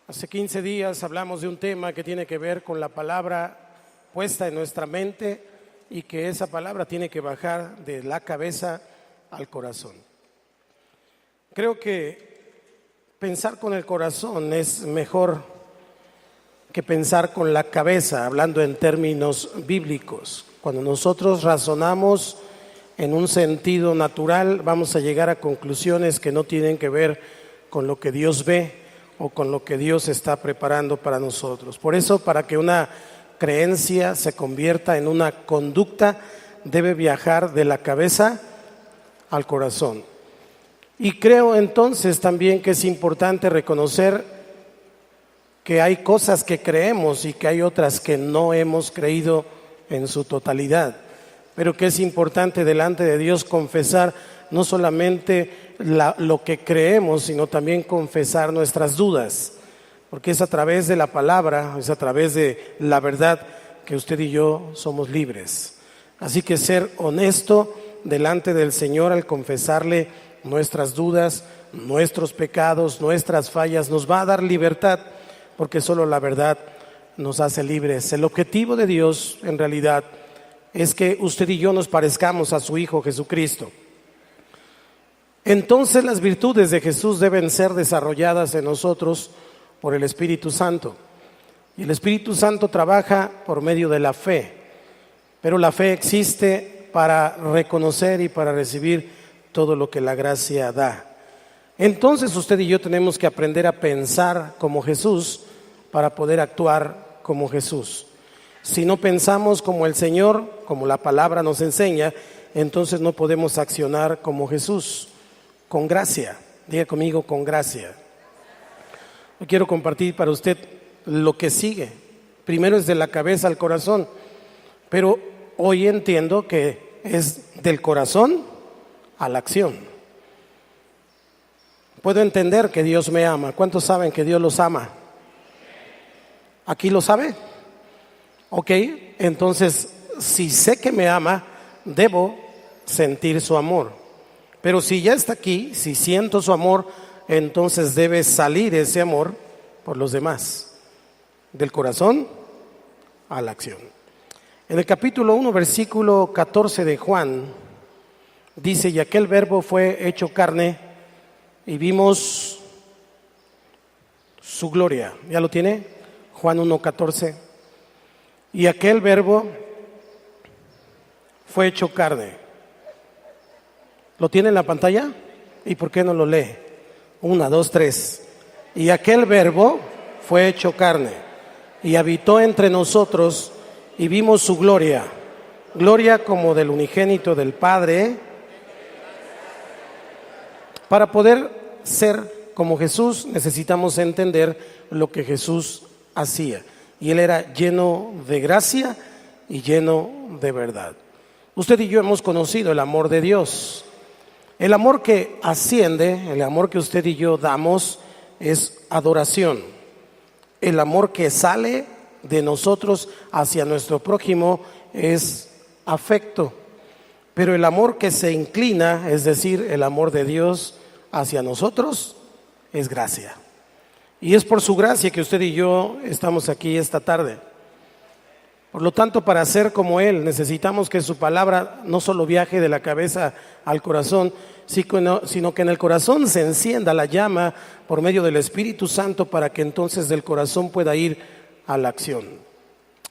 Hace 15 días hablamos de un tema que tiene que ver con la palabra puesta en nuestra mente y que esa palabra tiene que bajar de la cabeza al corazón. Creo que pensar con el corazón es mejor que pensar con la cabeza, hablando en términos bíblicos. Cuando nosotros razonamos en un sentido natural, vamos a llegar a conclusiones que no tienen que ver con lo que Dios ve o con lo que Dios está preparando para nosotros. Por eso, para que una creencia se convierta en una conducta, debe viajar de la cabeza al corazón. Y creo entonces también que es importante reconocer que hay cosas que creemos y que hay otras que no hemos creído en su totalidad, pero que es importante delante de Dios confesar no solamente lo que creemos, sino también confesar nuestras dudas, porque es a través de la palabra, es a través de la verdad que usted y yo somos libres. Así que ser honesto delante del Señor al confesarle nuestras dudas, nuestros pecados, nuestras fallas, nos va a dar libertad, porque solo la verdad nos hace libres. El objetivo de Dios, en realidad, es que usted y yo nos parezcamos a su Hijo Jesucristo. Entonces las virtudes de Jesús deben ser desarrolladas en nosotros por el Espíritu Santo. Y el Espíritu Santo trabaja por medio de la fe, pero la fe existe para reconocer y para recibir todo lo que la gracia da. Entonces usted y yo tenemos que aprender a pensar como Jesús para poder actuar como Jesús. Si no pensamos como el Señor, como la palabra nos enseña, entonces no podemos accionar como Jesús. Con gracia, diga conmigo, con gracia. Yo quiero compartir para usted lo que sigue. Primero es de la cabeza al corazón, pero hoy entiendo que es del corazón a la acción. Puedo entender que Dios me ama. ¿Cuántos saben que Dios los ama? ¿Aquí lo sabe? Ok, entonces si sé que me ama, debo sentir su amor. Pero si ya está aquí, si siento su amor, entonces debe salir ese amor por los demás, del corazón a la acción. En el capítulo 1, versículo 14 de Juan, dice: y aquel verbo fue hecho carne y vimos su gloria. ¿Ya lo tiene? Juan 1:14. Y aquel verbo fue hecho carne. ¿Lo tiene en la pantalla? ¿Y por qué no lo lee? 1, 2, 3. Y aquel verbo fue hecho carne y habitó entre nosotros y vimos su gloria, gloria como del unigénito del Padre. Para poder ser como Jesús necesitamos entender lo que Jesús hacía. Y Él era lleno de gracia y lleno de verdad. Usted y yo hemos conocido el amor de Dios. El amor que asciende, el amor que usted y yo damos es adoración. El amor que sale de nosotros hacia nuestro prójimo es afecto. Pero el amor que se inclina, es decir, el amor de Dios hacia nosotros, es gracia. Y es por su gracia que usted y yo estamos aquí esta tarde. Por lo tanto, para ser como Él, necesitamos que su palabra no solo viaje de la cabeza al corazón, sino que en el corazón se encienda la llama por medio del Espíritu Santo para que entonces del corazón pueda ir a la acción.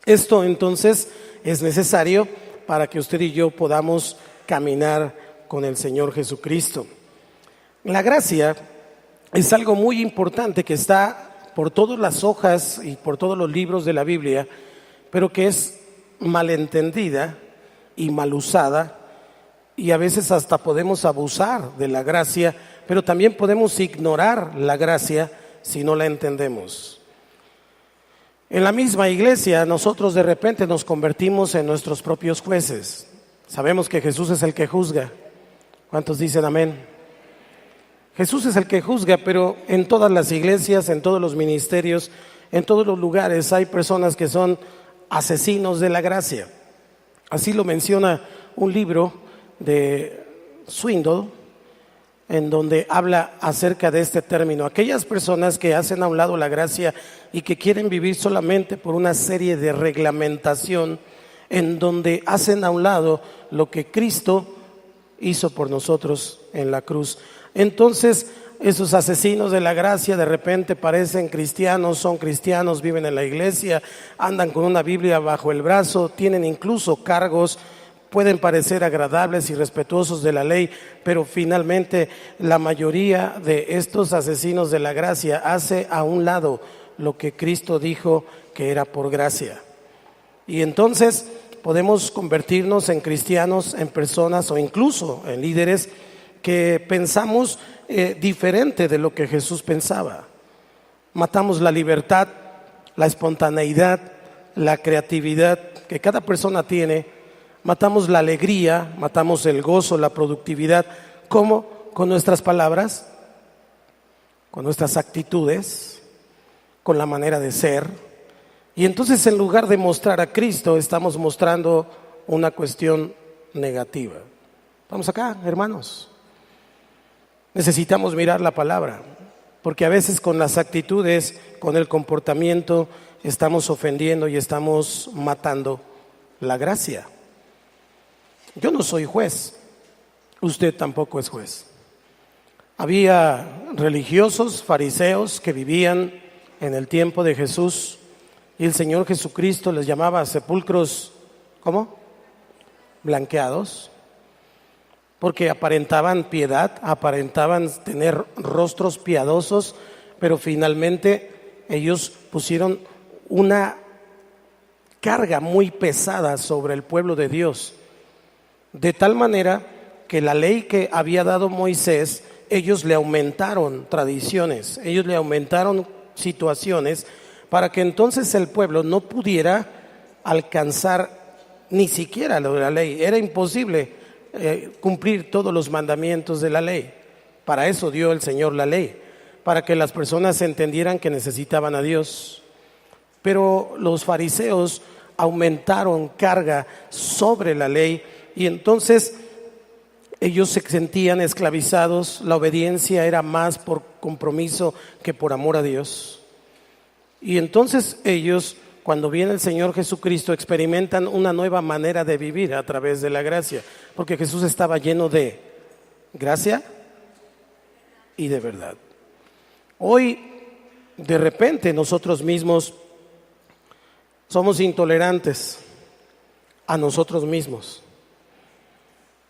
Esto entonces es necesario para que usted y yo podamos caminar con el Señor Jesucristo. La gracia es algo muy importante que está por todas las hojas y por todos los libros de la Biblia, pero que es malentendida y mal usada, y a veces hasta podemos abusar de la gracia, pero también podemos ignorar la gracia si no la entendemos. En la misma iglesia nosotros de repente nos convertimos en nuestros propios jueces. Sabemos que Jesús es el que juzga. ¿Cuántos dicen amén? Jesús es el que juzga, pero en todas las iglesias, en todos los ministerios, en todos los lugares hay personas que son asesinos de la gracia. Así lo menciona un libro de Swindoll, en donde habla acerca de este término. Aquellas personas que hacen a un lado la gracia y que quieren vivir solamente por una serie de reglamentación, en donde hacen a un lado lo que Cristo hizo por nosotros en la cruz. Entonces, esos asesinos de la gracia de repente parecen cristianos, son cristianos, viven en la iglesia, andan con una Biblia bajo el brazo, tienen incluso cargos, pueden parecer agradables y respetuosos de la ley, pero finalmente la mayoría de estos asesinos de la gracia hace a un lado lo que Cristo dijo que era por gracia. Y entonces podemos convertirnos en cristianos, en personas o incluso en líderes que pensamos diferente de lo que Jesús pensaba. Matamos la libertad, la espontaneidad, la creatividad que cada persona tiene. Matamos la alegría, matamos el gozo, la productividad. ¿Cómo? Con nuestras palabras, con nuestras actitudes, con la manera de ser. Y entonces, en lugar de mostrar a Cristo, estamos mostrando una cuestión negativa. Vamos acá, hermanos. Necesitamos mirar la palabra, porque a veces con las actitudes, con el comportamiento, estamos ofendiendo y estamos matando la gracia. Yo no soy juez, usted tampoco es juez. Había religiosos, fariseos que vivían en el tiempo de Jesús y el Señor Jesucristo les llamaba sepulcros, ¿cómo? Blanqueados, porque aparentaban piedad, aparentaban tener rostros piadosos, pero finalmente ellos pusieron una carga muy pesada sobre el pueblo de Dios. De tal manera que la ley que había dado Moisés, ellos le aumentaron tradiciones, ellos le aumentaron situaciones para que entonces el pueblo no pudiera alcanzar ni siquiera lo de la ley. Era imposible cumplir todos los mandamientos de la ley. Para eso dio el Señor la ley, para que las personas entendieran que necesitaban a Dios. Pero los fariseos aumentaron carga sobre la ley. Y entonces ellos se sentían esclavizados, la obediencia era más por compromiso que por amor a Dios. Y entonces ellos, cuando viene el Señor Jesucristo, experimentan una nueva manera de vivir a través de la gracia, porque Jesús estaba lleno de gracia y de verdad. Hoy, de repente, nosotros mismos somos intolerantes a nosotros mismos.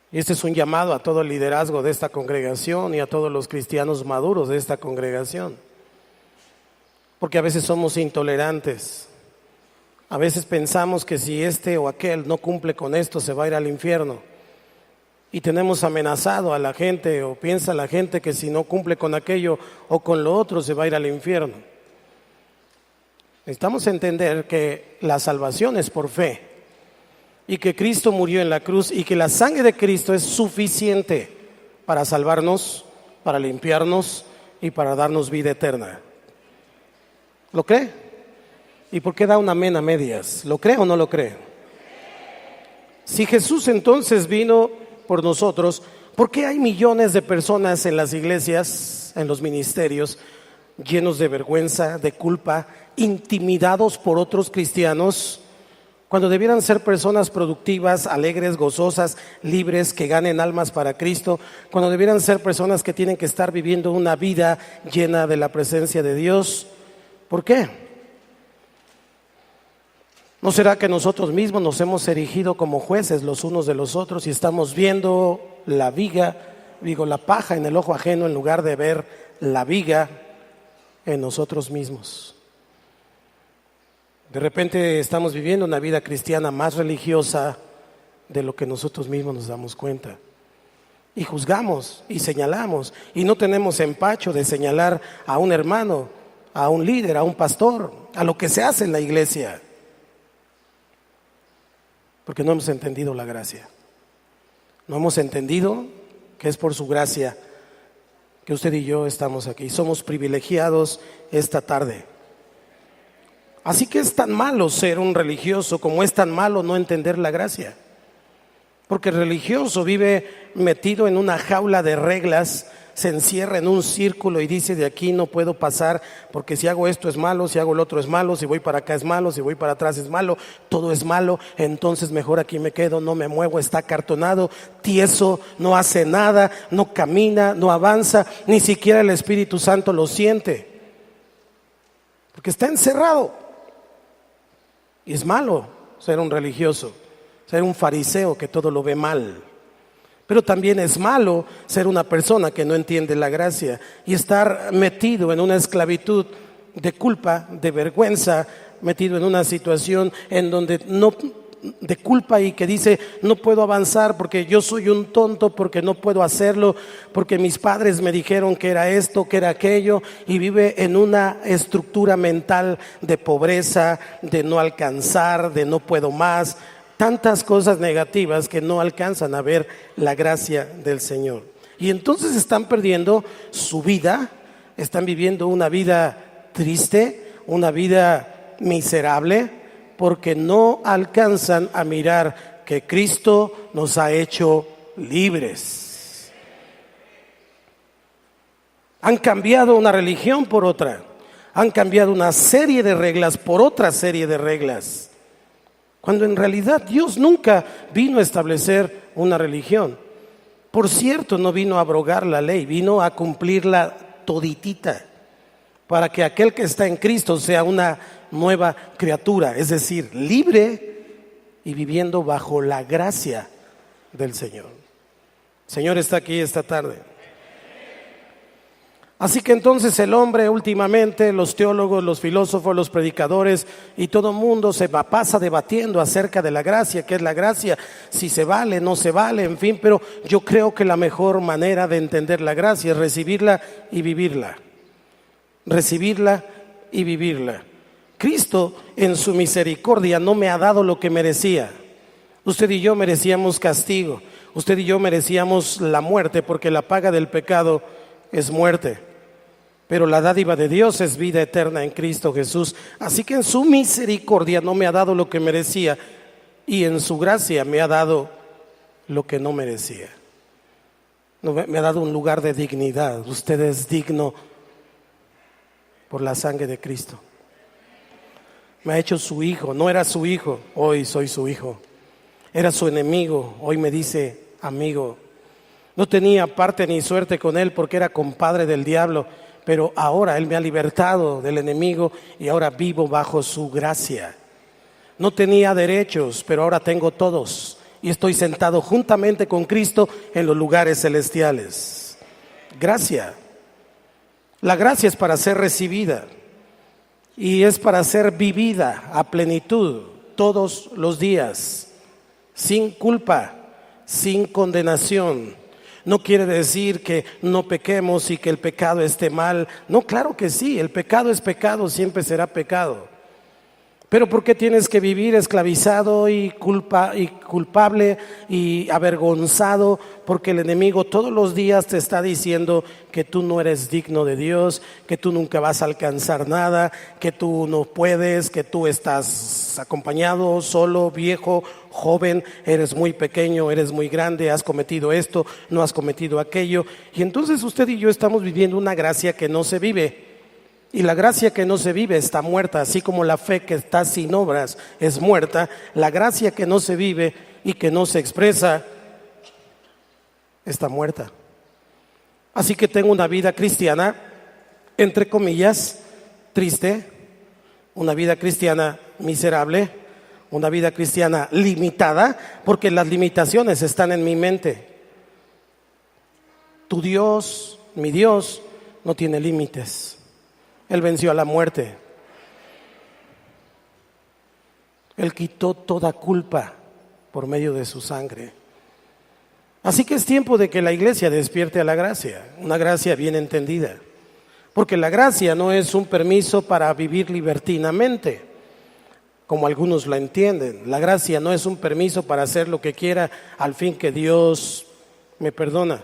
Y este es un llamado a todo el liderazgo de esta congregación y a todos los cristianos maduros de esta congregación. Porque a veces somos intolerantes. A veces pensamos que si este o aquel no cumple con esto se va a ir al infierno. Y tenemos amenazado a la gente, o piensa la gente que si no cumple con aquello o con lo otro se va a ir al infierno. Necesitamos entender que la salvación es por fe. Y que Cristo murió en la cruz y que la sangre de Cristo es suficiente para salvarnos, para limpiarnos y para darnos vida eterna. ¿Lo cree? ¿Y por qué da un amén a medias? ¿Lo cree o no lo cree? Si Jesús entonces vino por nosotros, ¿por qué hay millones de personas en las iglesias, en los ministerios, llenos de vergüenza, de culpa, intimidados por otros cristianos? Cuando debieran ser personas productivas, alegres, gozosas, libres, que ganen almas para Cristo, cuando debieran ser personas que tienen que estar viviendo una vida llena de la presencia de Dios. ¿Por qué? ¿No será que nosotros mismos nos hemos erigido como jueces los unos de los otros y estamos viendo la la paja en el ojo ajeno en lugar de ver la viga en nosotros mismos? De repente estamos viviendo una vida cristiana más religiosa de lo que nosotros mismos nos damos cuenta. Y juzgamos y señalamos y no tenemos empacho de señalar a un hermano, a un líder, a un pastor, a lo que se hace en la iglesia. Porque no hemos entendido la gracia. No hemos entendido que es por su gracia que usted y yo estamos aquí. Somos privilegiados esta tarde. Así que es tan malo ser un religioso como es tan malo no entender la gracia. Porque el religioso vive metido en una jaula de reglas, se encierra en un círculo y dice: de aquí no puedo pasar, porque si hago esto es malo, si hago lo otro es malo, si voy para acá es malo, si voy para atrás es malo, todo es malo, entonces mejor aquí me quedo, no me muevo, está acartonado, tieso, no hace nada, no camina, no avanza, ni siquiera el Espíritu Santo lo siente, porque está encerrado. Y es malo ser un religioso, ser un fariseo que todo lo ve mal. Pero también es malo ser una persona que no entiende la gracia y estar metido en una esclavitud de culpa, de vergüenza, metido en una situación en donde no, de culpa, y que dice: no puedo avanzar porque yo soy un tonto, porque no puedo hacerlo, porque mis padres me dijeron que era esto, que era aquello, y vive en una estructura mental de pobreza, de no alcanzar, de no puedo más. Tantas cosas negativas que no alcanzan a ver la gracia del Señor. Y entonces están perdiendo su vida, están viviendo una vida triste, una vida miserable, porque no alcanzan a mirar que Cristo nos ha hecho libres. Han cambiado una religión por otra, han cambiado una serie de reglas por otra serie de reglas, cuando en realidad Dios nunca vino a establecer una religión. Por cierto, no vino a abrogar la ley, vino a cumplirla toditita, para que aquel que está en Cristo sea una nueva criatura, es decir, libre y viviendo bajo la gracia del Señor. El Señor está aquí esta tarde. Así que entonces el hombre últimamente, los teólogos, los filósofos, los predicadores y todo el mundo se pasa debatiendo acerca de la gracia, qué es la gracia, si se vale, no se vale, en fin, pero yo creo que la mejor manera de entender la gracia es recibirla y vivirla. Recibirla y vivirla. Cristo en su misericordia no me ha dado lo que merecía. Usted y yo merecíamos castigo, usted y yo merecíamos la muerte, porque la paga del pecado es muerte. Pero la dádiva de Dios es vida eterna en Cristo Jesús. Así que en su misericordia no me ha dado lo que merecía, y en su gracia me ha dado lo que no merecía. Me ha dado un lugar de dignidad. Usted es digno por la sangre de Cristo. Me ha hecho su hijo. No era su hijo, hoy soy su hijo. Era su enemigo, hoy me dice amigo. No tenía parte ni suerte con él porque era compadre del diablo, pero ahora Él me ha libertado del enemigo y ahora vivo bajo su gracia. No tenía derechos, pero ahora tengo todos y estoy sentado juntamente con Cristo en los lugares celestiales. Gracia. La gracia es para ser recibida y es para ser vivida a plenitud todos los días, sin culpa, sin condenación. No quiere decir que no pequemos y que el pecado esté mal. No, claro que sí, el pecado es pecado, siempre será pecado. Pero ¿por qué tienes que vivir esclavizado y culpable y avergonzado? Porque el enemigo todos los días te está diciendo que tú no eres digno de Dios, que tú nunca vas a alcanzar nada, que tú no puedes, que tú estás acompañado, solo, viejo, joven, eres muy pequeño, eres muy grande, has cometido esto, no has cometido aquello. Y entonces usted y yo estamos viviendo una gracia que no se vive. Y la gracia que no se vive está muerta, así como la fe que está sin obras es muerta. La gracia que no se vive y que no se expresa está muerta. Así que tengo una vida cristiana, entre comillas, triste, una vida cristiana miserable, una vida cristiana limitada, porque las limitaciones están en mi mente. Tu Dios, mi Dios, no tiene límites. Él venció a la muerte. Él quitó toda culpa por medio de su sangre. Así que es tiempo de que la iglesia despierte a la gracia, una gracia bien entendida. Porque la gracia no es un permiso para vivir libertinamente, como algunos la entienden. La gracia no es un permiso para hacer lo que quiera al fin que Dios me perdona.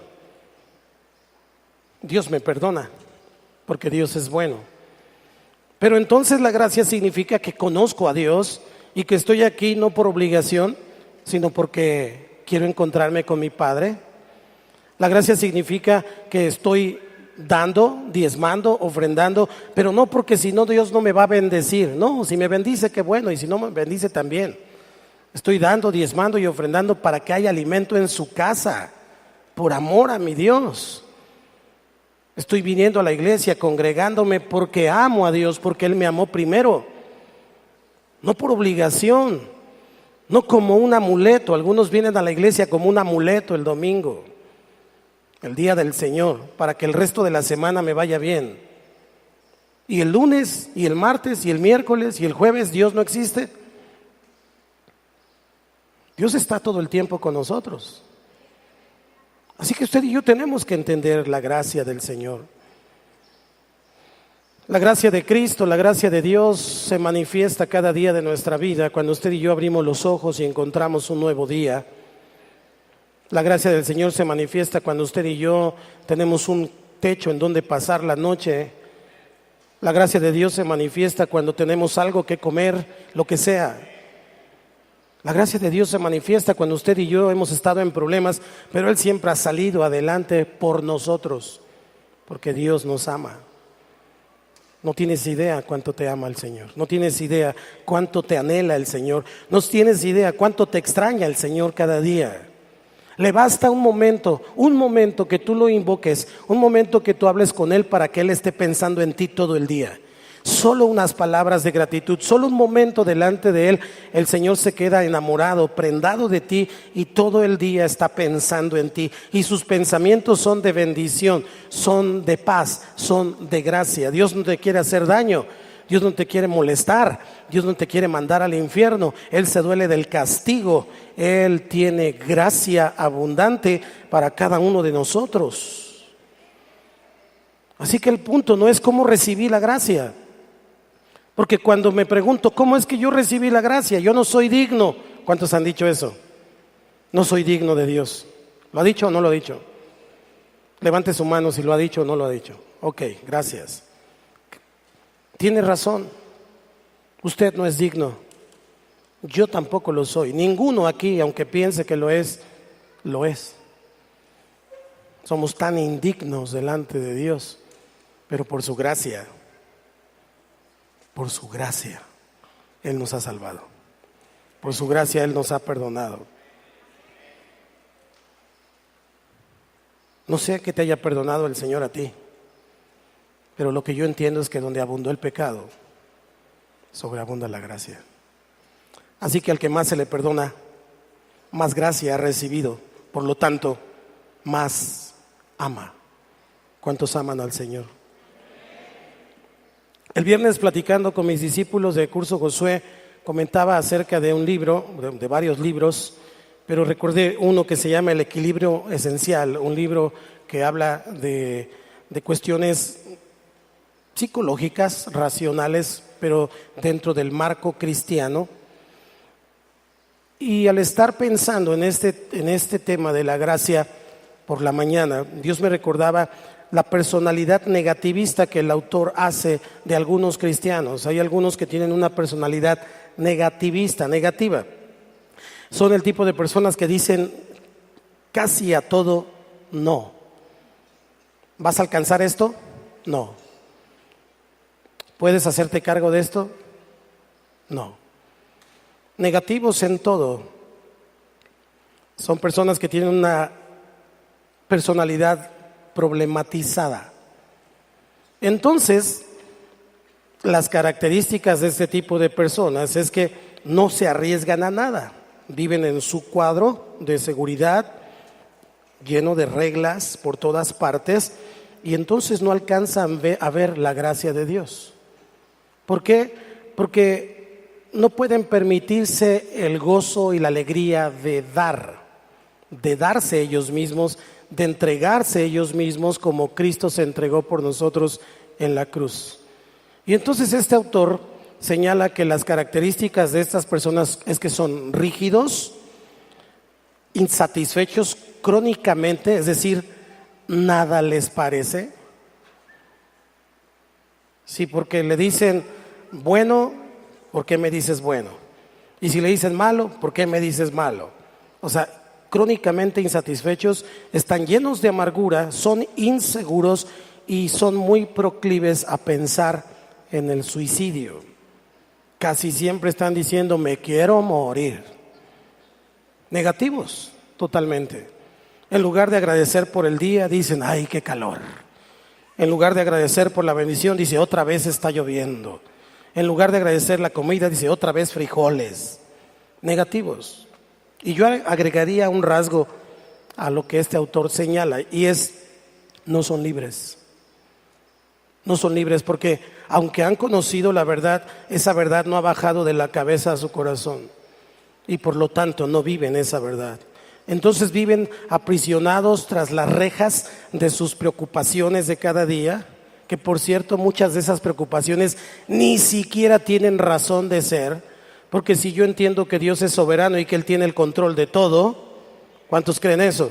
Dios me perdona, porque Dios es bueno. Pero entonces la gracia significa que conozco a Dios y que estoy aquí no por obligación, sino porque quiero encontrarme con mi Padre. La gracia significa que estoy dando, diezmando, ofrendando, pero no porque si no Dios no me va a bendecir. No, si me bendice, qué bueno, y si no me bendice también. Estoy dando, diezmando y ofrendando para que haya alimento en su casa, por amor a mi Dios. Estoy viniendo a la iglesia, congregándome porque amo a Dios, porque Él me amó primero, no por obligación, no como un amuleto. Algunos vienen a la iglesia como un amuleto el domingo, el día del Señor, para que el resto de la semana me vaya bien. Y el lunes, y el martes, y el miércoles, y el jueves, Dios no existe. Dios está todo el tiempo con nosotros. Así que usted y yo tenemos que entender la gracia del Señor. La gracia de Cristo, la gracia de Dios se manifiesta cada día de nuestra vida cuando usted y yo abrimos los ojos y encontramos un nuevo día. La gracia del Señor se manifiesta cuando usted y yo tenemos un techo en donde pasar la noche. La gracia de Dios se manifiesta cuando tenemos algo que comer, lo que sea. La gracia de Dios se manifiesta cuando usted y yo hemos estado en problemas, pero Él siempre ha salido adelante por nosotros, porque Dios nos ama. No tienes idea cuánto te ama el Señor, no tienes idea cuánto te anhela el Señor, no tienes idea cuánto te extraña el Señor cada día. Le basta un momento que tú lo invoques, un momento que tú hables con Él para que Él esté pensando en ti todo el día. Solo unas palabras de gratitud, solo un momento delante de Él, el Señor se queda enamorado, prendado de ti y todo el día está pensando en ti. Y sus pensamientos son de bendición, son de paz, son de gracia. Dios no te quiere hacer daño, Dios no te quiere molestar, Dios no te quiere mandar al infierno. Él se duele del castigo, Él tiene gracia abundante para cada uno de nosotros. Así que el punto no es cómo recibí la gracia. Porque cuando me pregunto, ¿cómo es que yo recibí la gracia? Yo no soy digno. ¿Cuántos han dicho eso? No soy digno de Dios. ¿Lo ha dicho o no lo ha dicho? Levante su mano si lo ha dicho o no lo ha dicho. Ok, gracias. Tiene razón. Usted no es digno. Yo tampoco lo soy. Ninguno aquí, aunque piense que lo es, lo es. Somos tan indignos delante de Dios, pero por su gracia, Él nos ha salvado. Por su gracia, Él nos ha perdonado. No sé que te haya perdonado el Señor a ti, pero lo que yo entiendo es que donde abundó el pecado, sobreabunda la gracia. Así que al que más se le perdona, más gracia ha recibido. Por lo tanto, más ama. ¿Cuántos aman al Señor? El viernes, platicando con mis discípulos de curso Josué, comentaba acerca de un libro, de varios libros, pero recordé uno que se llama El Equilibrio Esencial, un libro que habla de cuestiones psicológicas, racionales, pero dentro del marco cristiano. Y al estar pensando en este tema de la gracia por la mañana, Dios me recordaba la personalidad negativista que el autor hace de algunos cristianos. Hay algunos que tienen una personalidad negativista, negativa. Son el tipo de personas que dicen casi a todo no. ¿Vas a alcanzar esto? No. ¿Puedes hacerte cargo de esto? No. Negativos en todo. Son personas que tienen una personalidad problematizada. Entonces, las características de este tipo de personas es que no se arriesgan a nada. Viven en su cuadro de seguridad, lleno de reglas por todas partes, y entonces no alcanzan a ver la gracia de Dios. ¿Por qué? Porque no pueden permitirse el gozo y la alegría de darse ellos mismos, de entregarse ellos mismos como Cristo se entregó por nosotros en la cruz. Y entonces este autor señala que las características de estas personas es que son rígidos, insatisfechos crónicamente, es decir, nada les parece. Sí, porque le dicen bueno, ¿por qué me dices bueno? Y si le dicen malo, ¿por qué me dices malo? O sea, crónicamente insatisfechos, están llenos de amargura, son inseguros y son muy proclives a pensar en el suicidio. Casi siempre están diciendo, me quiero morir. Negativos, totalmente. En lugar de agradecer por el día, dicen, ay, qué calor. En lugar de agradecer por la bendición, dice, otra vez está lloviendo. En lugar de agradecer la comida, dice, otra vez frijoles. Negativos. Y yo agregaría un rasgo a lo que este autor señala, y es, no son libres. No son libres porque, aunque han conocido la verdad, esa verdad no ha bajado de la cabeza a su corazón. Y por lo tanto no viven esa verdad. Entonces viven aprisionados tras las rejas de sus preocupaciones de cada día, que por cierto muchas de esas preocupaciones ni siquiera tienen razón de ser, porque si yo entiendo que Dios es soberano y que Él tiene el control de todo, ¿cuántos creen eso?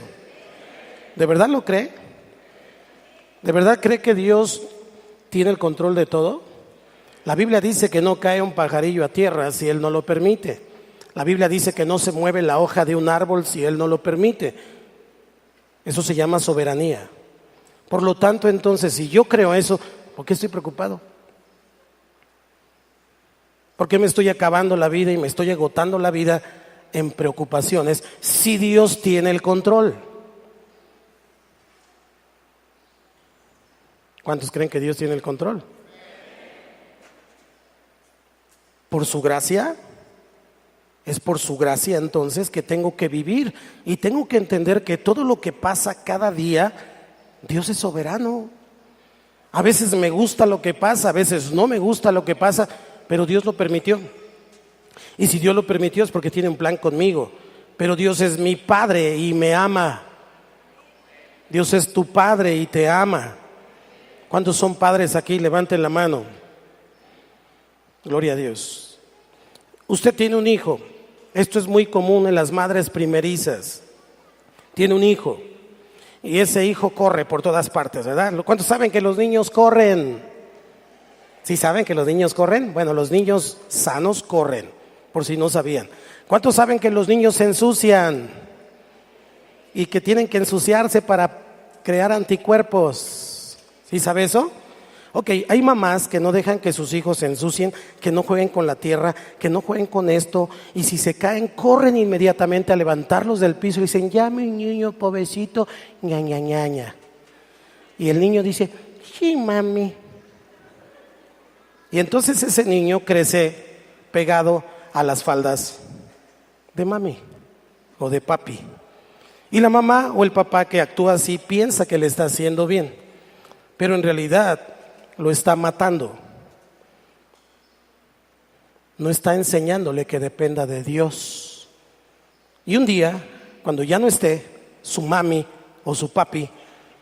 ¿De verdad lo cree? ¿De verdad cree que Dios tiene el control de todo? La Biblia dice que no cae un pajarillo a tierra si Él no lo permite. La Biblia dice que no se mueve la hoja de un árbol si Él no lo permite. Eso se llama soberanía. Por lo tanto, entonces, si yo creo eso, ¿por qué estoy preocupado? ¿Por qué me estoy acabando la vida y me estoy agotando la vida en preocupaciones si Dios tiene el control? ¿Cuántos creen que Dios tiene el control? ¿Por su gracia? Es por su gracia entonces que tengo que vivir y tengo que entender que todo lo que pasa cada día, Dios es soberano. A veces me gusta lo que pasa, a veces no me gusta lo que pasa, pero Dios lo permitió. Y si Dios lo permitió es porque tiene un plan conmigo. Pero Dios es mi Padre y me ama. Dios es tu Padre y te ama. ¿Cuántos son padres aquí? Levanten la mano. Gloria a Dios. Usted tiene un hijo. Esto es muy común en las madres primerizas. Tiene un hijo y ese hijo corre por todas partes, ¿verdad? ¿Cuántos saben que los niños corren? ¿Sí saben que los niños corren? Bueno, los niños sanos corren, por si no sabían. ¿Cuántos saben que los niños se ensucian y que tienen que ensuciarse para crear anticuerpos? ¿Sí sabe eso? Ok, hay mamás que no dejan que sus hijos se ensucien, que no jueguen con la tierra, que no jueguen con esto, y si se caen, corren inmediatamente a levantarlos del piso y dicen, ya mi niño pobrecito, ña, ña, ña, ña. Y el niño dice, sí, mami. Y entonces ese niño crece pegado a las faldas de mami o de papi. Y la mamá o el papá que actúa así piensa que le está haciendo bien, pero en realidad lo está matando. No está enseñándole que dependa de Dios. Y un día, cuando ya no esté su mami o su papi,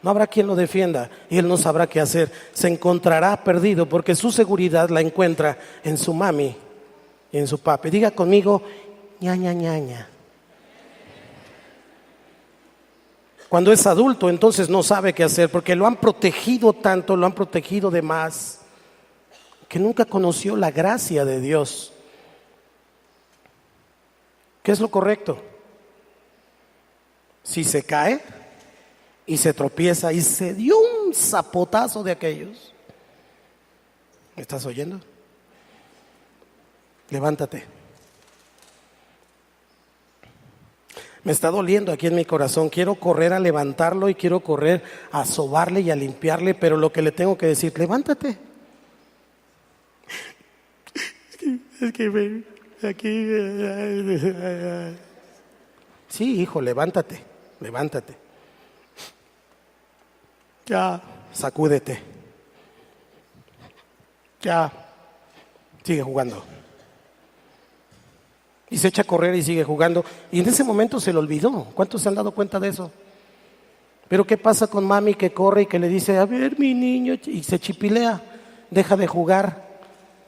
no habrá quien lo defienda y él no sabrá qué hacer. Se encontrará perdido porque su seguridad la encuentra en su mami y en su papi. Diga conmigo, ña, ña, ña, ña. Cuando es adulto, entonces no sabe qué hacer porque lo han protegido tanto, lo han protegido de más, que nunca conoció la gracia de Dios. ¿Qué es lo correcto? Si se cae y se tropieza y se dio un zapotazo de aquellos, ¿me estás oyendo? Levántate. Me está doliendo aquí en mi corazón, quiero correr a levantarlo y quiero correr a sobarle y a limpiarle, pero lo que le tengo que decir, levántate. Es que aquí... Sí, hijo, levántate, levántate. Ya, sacúdete. Ya, sigue jugando. Y se echa a correr y sigue jugando. Y en ese momento se le olvidó. ¿Cuántos se han dado cuenta de eso? Pero ¿qué pasa con mami que corre y que le dice, a ver mi niño? Y se chipilea, deja de jugar,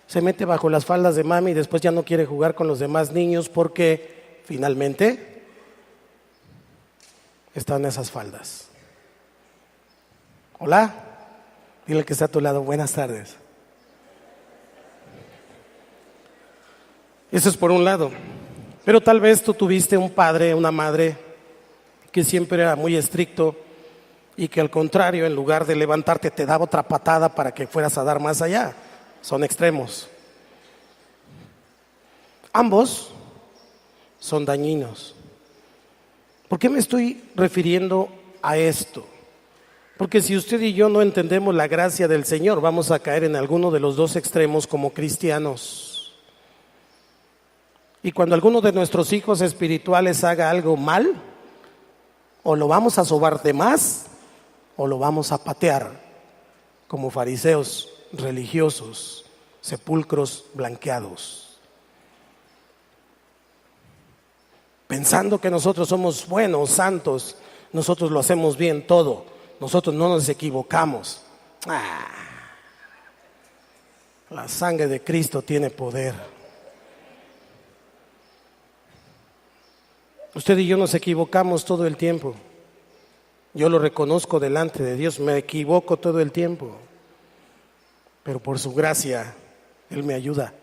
se mete bajo las faldas de mami y después ya no quiere jugar con los demás niños porque finalmente están en esas faldas. Hola, dile al que está a tu lado, buenas tardes. Eso es por un lado. Pero tal vez tú tuviste un padre, una madre que siempre era muy estricto y que al contrario, en lugar de levantarte, te daba otra patada para que fueras a dar más allá. Son extremos. Ambos son dañinos. ¿Por qué me estoy refiriendo a esto? Porque si usted y yo no entendemos la gracia del Señor, vamos a caer en alguno de los dos extremos como cristianos. Y cuando alguno de nuestros hijos espirituales haga algo mal, o lo vamos a sobar de más, o lo vamos a patear como fariseos religiosos, sepulcros blanqueados. Pensando que nosotros somos buenos, santos, nosotros lo hacemos bien todo, nosotros no nos equivocamos. La sangre de Cristo tiene poder. Usted y yo nos equivocamos todo el tiempo. Yo lo reconozco delante de Dios, me equivoco todo el tiempo. Pero por su gracia, Él me ayuda.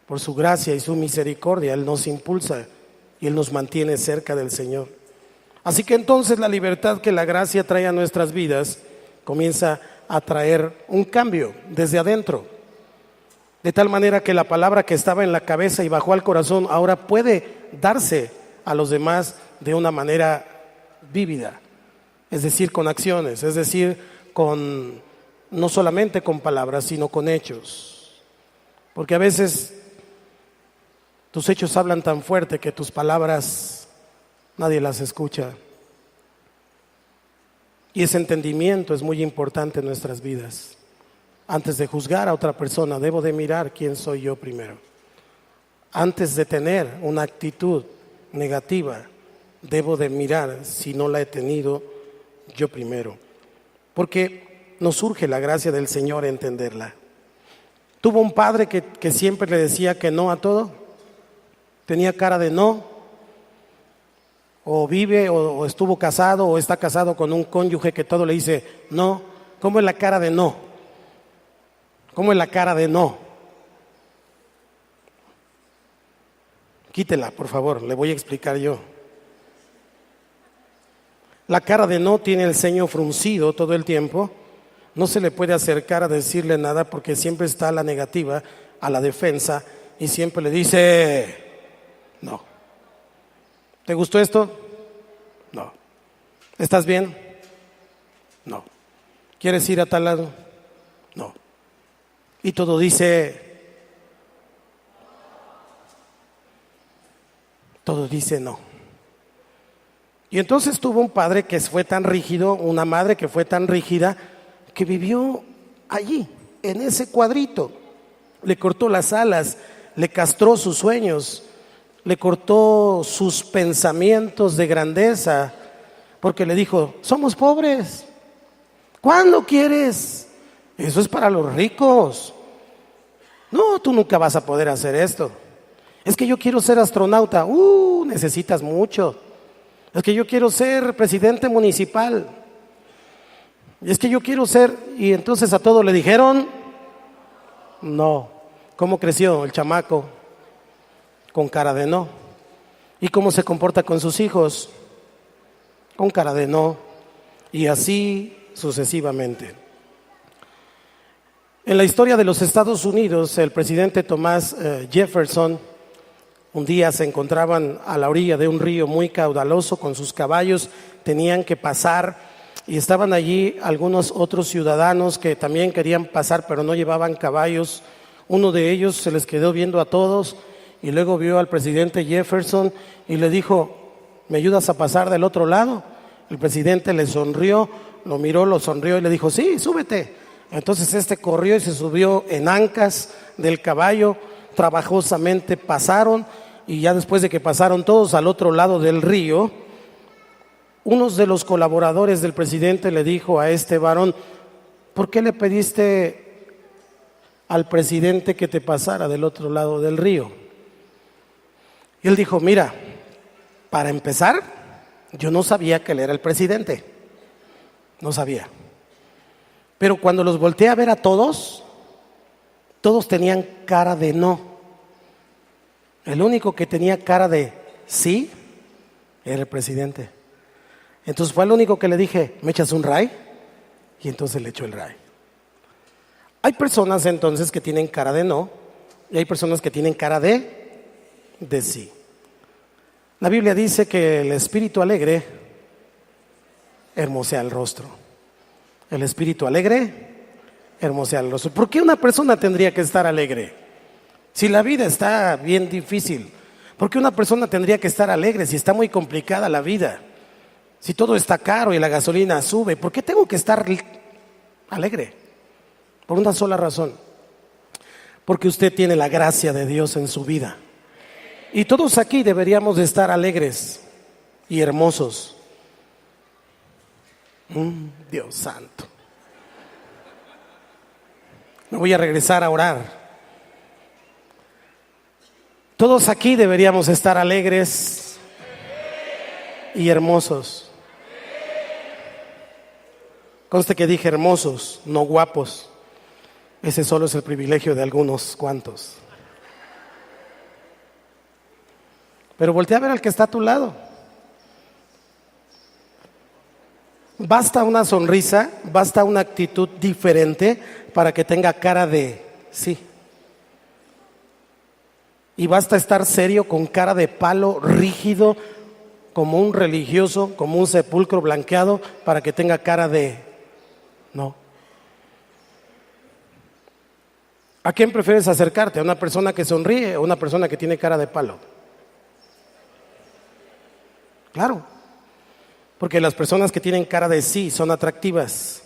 Por su gracia y su misericordia, Él nos impulsa y Él nos mantiene cerca del Señor. Así que entonces la libertad que la gracia trae a nuestras vidas comienza a traer un cambio desde adentro. De tal manera que la palabra que estaba en la cabeza y bajó al corazón ahora puede darse a los demás de una manera vívida. Es decir, con acciones, es decir, no solamente con palabras, sino con hechos. Porque a veces tus hechos hablan tan fuerte que tus palabras nadie las escucha. Y ese entendimiento es muy importante en nuestras vidas. Antes de juzgar a otra persona, debo de mirar quién soy yo primero. Antes de tener una actitud negativa, debo de mirar si no la he tenido yo primero. Porque nos surge la gracia del Señor entenderla. Tuvo un padre que siempre le decía que no a todo. Tenía cara de no, o vive o estuvo casado o está casado con un cónyuge que todo le dice no. ¿Cómo es la cara de no? ¿Cómo es la cara de no? Quítela, por favor, le voy a explicar yo. La cara de no tiene el ceño fruncido todo el tiempo, no se le puede acercar a decirle nada porque siempre está a la negativa, a la defensa y siempre le dice no. ¿Te gustó esto? No. ¿Estás bien? No. ¿Quieres ir a tal lado? No. Y todo dice no. Y entonces tuvo un padre que fue tan rígido, una madre que fue tan rígida, que vivió allí, en ese cuadrito. Le cortó las alas, le castró sus sueños, le cortó sus pensamientos de grandeza, porque le dijo, somos pobres, ¿cuándo quieres? Eso es para los ricos. No, tú nunca vas a poder hacer esto. Es que yo quiero ser astronauta. Necesitas mucho. Es que yo quiero ser presidente municipal. Y es que yo quiero ser... Y entonces a todos le dijeron no. ¿Cómo creció el chamaco? Con cara de no. ¿Y cómo se comporta con sus hijos? Con cara de no. Y así sucesivamente. En la historia de los Estados Unidos, el presidente Thomas Jefferson, un día se encontraban a la orilla de un río muy caudaloso con sus caballos, tenían que pasar y estaban allí algunos otros ciudadanos que también querían pasar pero no llevaban caballos. Uno de ellos se les quedó viendo a todos y luego vio al presidente Jefferson y le dijo, ¿me ayudas a pasar del otro lado? El presidente le sonrió, lo miró, lo sonrió y le dijo, sí, súbete. Entonces este corrió y se subió en ancas del caballo, trabajosamente pasaron y ya después de que pasaron todos al otro lado del río, uno de los colaboradores del presidente le dijo a este varón, ¿por qué le pediste al presidente que te pasara del otro lado del río? Y él dijo, mira, para empezar, yo no sabía que él era el presidente, no sabía. Pero cuando los volteé a ver a todos, todos tenían cara de no. El único que tenía cara de sí Era el presidente. Entonces fue el único que le dije, ¿me echas un ray? Y entonces le echó el ray. Hay personas entonces que tienen cara de no y hay personas que tienen cara de sí. La Biblia dice que el espíritu alegre hermosea el rostro. El espíritu alegre hermosea el rostro. ¿Por qué una persona tendría que estar alegre? Si la vida está bien difícil, ¿por qué una persona tendría que estar alegre si está muy complicada la vida? Si todo está caro y la gasolina sube, ¿por qué tengo que estar alegre? Por una sola razón. Porque usted tiene la gracia de Dios en su vida. Y todos aquí deberíamos de estar alegres y hermosos. Dios santo. Me voy a regresar a orar. Todos aquí deberíamos estar alegres y hermosos. Conste que dije hermosos, no guapos. Ese solo es el privilegio de algunos cuantos. Pero voltea a ver al que está a tu lado. Basta una sonrisa, basta una actitud diferente para que tenga cara de sí. Y basta estar serio con cara de palo, rígido, como un religioso, como un sepulcro blanqueado, para que tenga cara de no. ¿A quién prefieres acercarte? ¿A una persona que sonríe o a una persona que tiene cara de palo? Claro, porque las personas que tienen cara de sí son atractivas,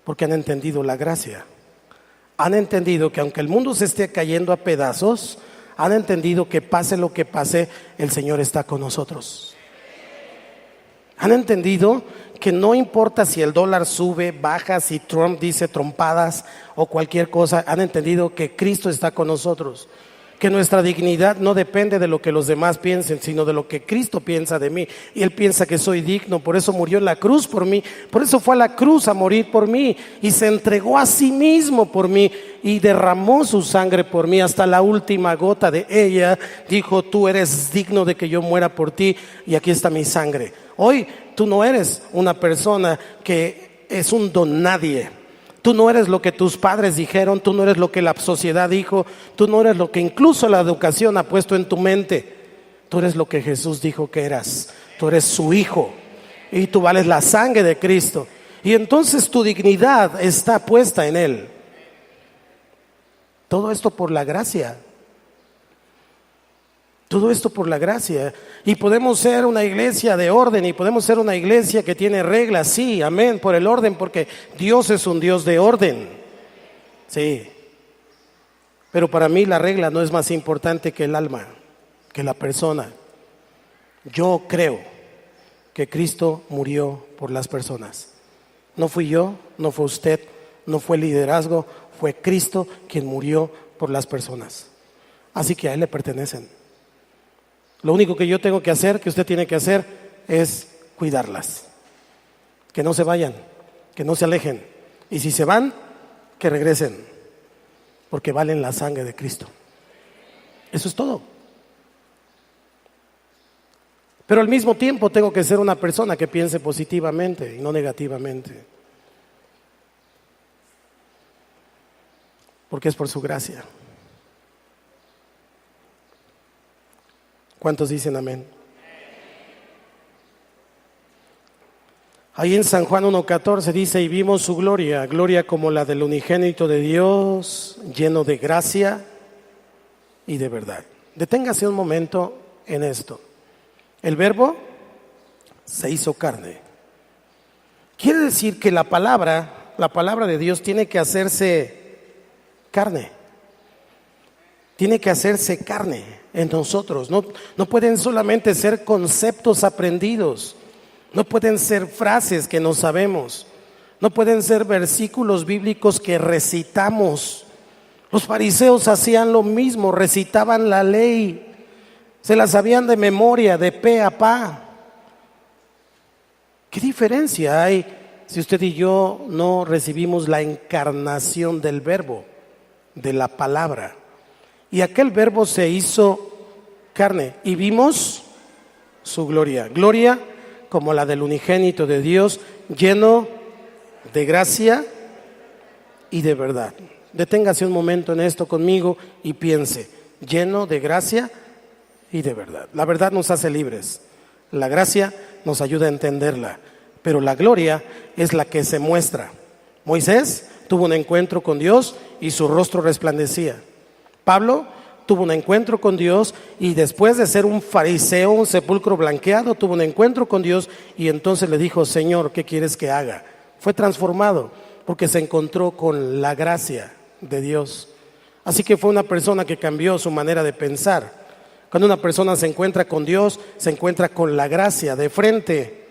porque han entendido la gracia. Han entendido que aunque el mundo se esté cayendo a pedazos, han entendido que pase lo que pase, el Señor está con nosotros. Han entendido que no importa si el dólar sube, baja, si Trump dice trompadas o cualquier cosa, han entendido que Cristo está con nosotros, que nuestra dignidad no depende de lo que los demás piensen, sino de lo que Cristo piensa de mí. Y Él piensa que soy digno, por eso murió en la cruz por mí, por eso fue a la cruz a morir por mí y se entregó a sí mismo por mí y derramó su sangre por mí hasta la última gota de ella. Dijo, tú eres digno de que yo muera por ti y aquí está mi sangre. Hoy tú no eres una persona que es un don nadie. Tú no eres lo que tus padres dijeron, tú no eres lo que la sociedad dijo, tú no eres lo que incluso la educación ha puesto en tu mente. Tú eres lo que Jesús dijo que eras. Tú eres su hijo y tú vales la sangre de Cristo. Y entonces tu dignidad está puesta en Él. Todo esto por la gracia. Todo esto por la gracia. Y podemos ser una iglesia de orden y podemos ser una iglesia que tiene reglas, sí, amén, por el orden, porque Dios es un Dios de orden. Sí. Pero para mí la regla no es más importante que el alma, que la persona. Yo creo que Cristo murió por las personas. No fui yo, no fue usted, no fue el liderazgo, fue Cristo quien murió por las personas. Así que a Él le pertenecen. Lo único que yo tengo que hacer, que usted tiene que hacer, es cuidarlas. Que no se vayan, que no se alejen. Y si se van, que regresen, porque valen la sangre de Cristo. Eso es todo. Pero al mismo tiempo tengo que ser una persona que piense positivamente y no negativamente. Porque es por su gracia. ¿Cuántos dicen amén? Ahí en San Juan 1:14 dice, y vimos su gloria, gloria como la del unigénito de Dios, lleno de gracia y de verdad. Deténgase un momento en esto. El verbo se hizo carne. Quiere decir que la palabra de Dios tiene que hacerse carne. Tiene que hacerse carne en nosotros. No pueden solamente ser conceptos aprendidos. No pueden ser frases que no sabemos. No pueden ser versículos bíblicos que recitamos. Los fariseos hacían lo mismo, recitaban la ley. Se la sabían de memoria, de pe a pa. ¿Qué diferencia hay si usted y yo no recibimos la encarnación del verbo, de la palabra? Y aquel verbo se hizo carne y vimos su gloria. Gloria como la del unigénito de Dios, lleno de gracia y de verdad. Deténgase un momento en esto conmigo y piense, lleno de gracia y de verdad. La verdad nos hace libres, la gracia nos ayuda a entenderla, pero la gloria es la que se muestra. Moisés tuvo un encuentro con Dios y su rostro resplandecía. Pablo tuvo un encuentro con Dios y después de ser un fariseo, un sepulcro blanqueado, tuvo un encuentro con Dios y entonces le dijo, Señor, ¿qué quieres que haga? Fue transformado porque se encontró con la gracia de Dios. Así que fue una persona que cambió su manera de pensar. Cuando una persona se encuentra con Dios, se encuentra con la gracia de frente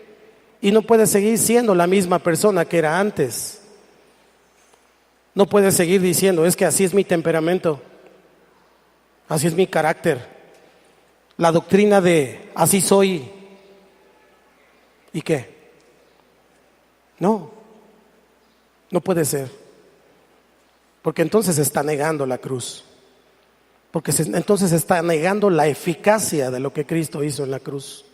y no puede seguir siendo la misma persona que era antes. No puede seguir diciendo, es que así es mi temperamento, así es mi carácter. La doctrina de así soy. ¿Y qué? No puede ser. Porque entonces está negando la cruz. Porque entonces está negando la eficacia de lo que Cristo hizo en la cruz.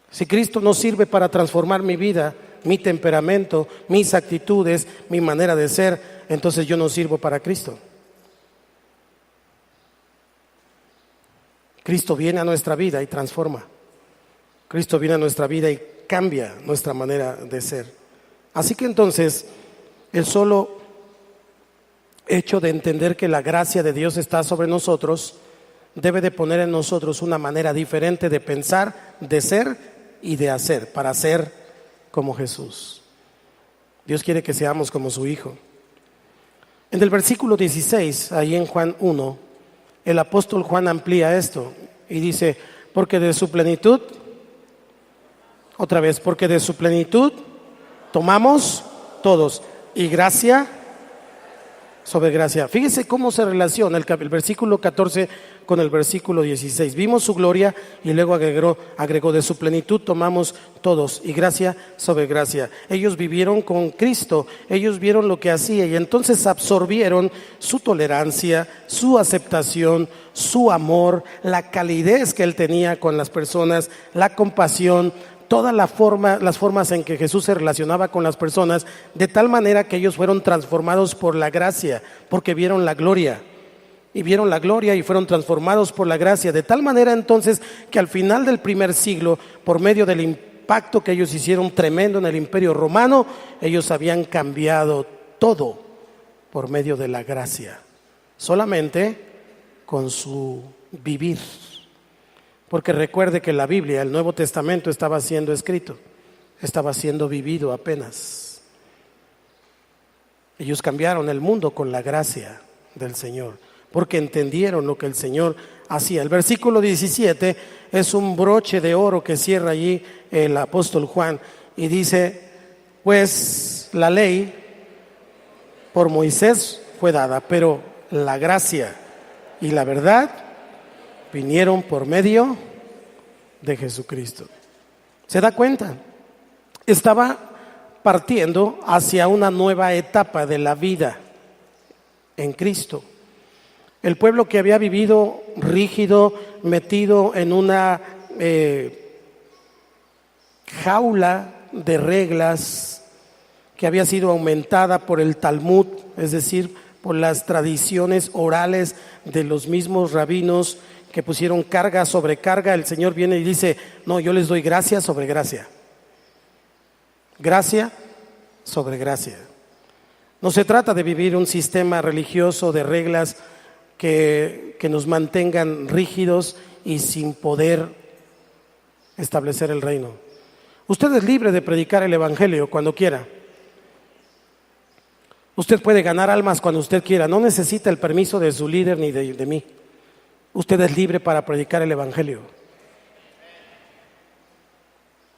Si Cristo no sirve para transformar mi vida, mi temperamento, mis actitudes, mi manera de ser, entonces yo no sirvo para Cristo. Cristo viene a nuestra vida y transforma. Cristo viene a nuestra vida y cambia nuestra manera de ser. Así que entonces, el solo hecho de entender que la gracia de Dios está sobre nosotros, debe de poner en nosotros una manera diferente de pensar, de ser y de hacer, para ser como Jesús. Dios quiere que seamos como su Hijo. En el versículo 16, ahí en Juan 1, el apóstol Juan amplía esto y dice, porque de su plenitud, otra vez, porque de su plenitud tomamos todos, y gracia sobre gracia. Fíjese cómo se relaciona el versículo 14 con el versículo 16. Vimos su gloria y luego agregó de su plenitud tomamos todos, y gracia sobre gracia. Ellos vivieron con Cristo, ellos vieron lo que hacía y entonces absorbieron su tolerancia, su aceptación, su amor, la calidez que Él tenía con las personas, la compasión, todas las formas en que Jesús se relacionaba con las personas, de tal manera que ellos fueron transformados por la gracia, porque vieron la gloria. Y vieron la gloria y fueron transformados por la gracia, de tal manera entonces que al final del primer siglo, por medio del impacto que ellos hicieron tremendo en el Imperio Romano, ellos habían cambiado todo por medio de la gracia, solamente con su vivir. Porque recuerde que la Biblia, el Nuevo Testamento, estaba siendo escrito, estaba siendo vivido apenas. Ellos cambiaron el mundo con la gracia del Señor, porque entendieron lo que el Señor hacía. El versículo 17 es un broche de oro que cierra allí el apóstol Juan y dice, pues la ley por Moisés fue dada, pero la gracia y la verdad vinieron por medio de Jesucristo. ¿Se da cuenta? Estaba partiendo hacia una nueva etapa de la vida en Cristo. El pueblo que había vivido rígido, metido en una jaula de reglas que había sido aumentada por el Talmud, es decir, por las tradiciones orales de los mismos rabinos que pusieron carga sobre carga. El Señor viene y dice, no, yo les doy gracia sobre gracia. Gracia sobre gracia. No se trata de vivir un sistema religioso de reglas que nos mantengan rígidos y sin poder establecer el reino. Usted es libre de predicar el Evangelio cuando quiera. Usted puede ganar almas cuando usted quiera. No necesita el permiso de su líder ni de mí. Usted es libre para predicar el Evangelio.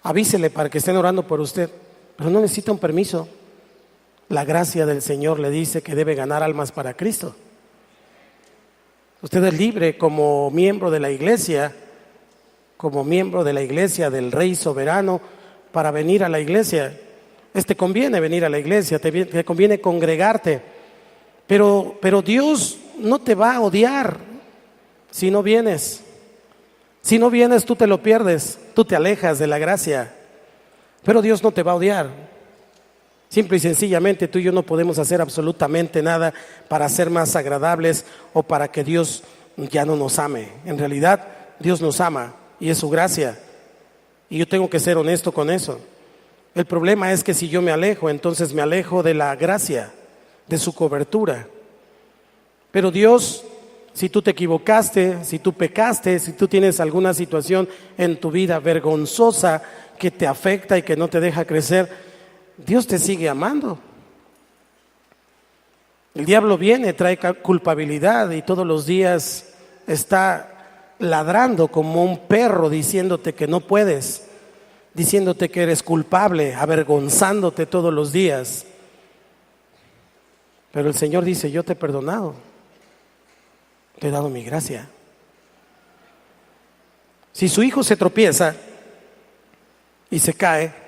Avísele para que estén orando por usted, pero no necesita un permiso. La gracia del Señor le dice que debe ganar almas para Cristo. Usted es libre como miembro de la iglesia, del Rey soberano, para venir a la iglesia. Te conviene venir a la iglesia, te conviene congregarte, pero Dios no te va a odiar si no vienes. Si no vienes, tú te lo pierdes, tú te alejas de la gracia. Pero Dios no te va a odiar. Simple y sencillamente tú y yo no podemos hacer absolutamente nada para ser más agradables o para que Dios ya no nos ame. En realidad, Dios nos ama y es su gracia. Y yo tengo que ser honesto con eso. El problema es que si yo me alejo, entonces me alejo de la gracia, de su cobertura. Pero Dios, si tú te equivocaste, si tú pecaste, si tú tienes alguna situación en tu vida vergonzosa que te afecta y que no te deja crecer, Dios te sigue amando. El diablo viene, trae culpabilidad y todos los días está ladrando como un perro diciéndote que no puedes, diciéndote que eres culpable, avergonzándote todos los días. Pero el Señor dice, yo te he perdonado, te he dado mi gracia. Si su hijo se tropieza y se cae,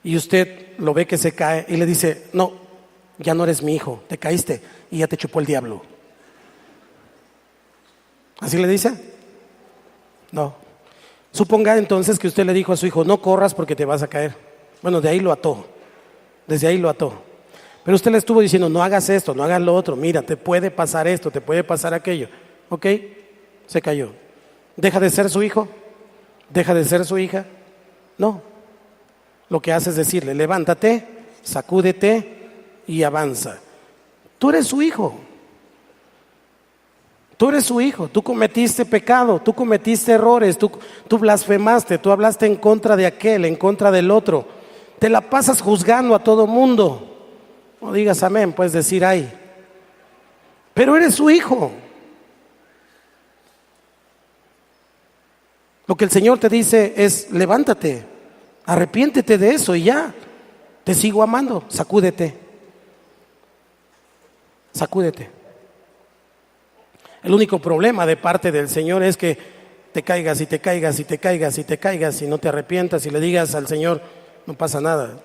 y usted lo ve que se cae y le dice, no, ya no eres mi hijo, te caíste y ya te chupó el diablo. ¿Así le dice? No. Suponga entonces que usted le dijo a su hijo, no corras porque te vas a caer. Bueno, de ahí lo ató, desde ahí lo ató. Pero usted le estuvo diciendo, no hagas esto, no hagas lo otro, mira, te puede pasar esto, te puede pasar aquello. ¿Ok? Se cayó. ¿Deja de ser su hijo? ¿Deja de ser su hija? No. Lo que hace es decirle, levántate, sacúdete y avanza. Tú eres su hijo. Tú eres su hijo, tú cometiste pecado, tú cometiste errores, tú blasfemaste, tú hablaste en contra de aquel, en contra del otro. Te la pasas juzgando a todo mundo. No digas amén, puedes decir ay. Pero eres su hijo. Lo que el Señor te dice es, levántate, arrepiéntete de eso y ya. Te sigo amando, sacúdete. Sacúdete. El único problema de parte del Señor es que te caigas y te caigas y te caigas y te caigas y no te arrepientas y le digas al Señor, no pasa nada.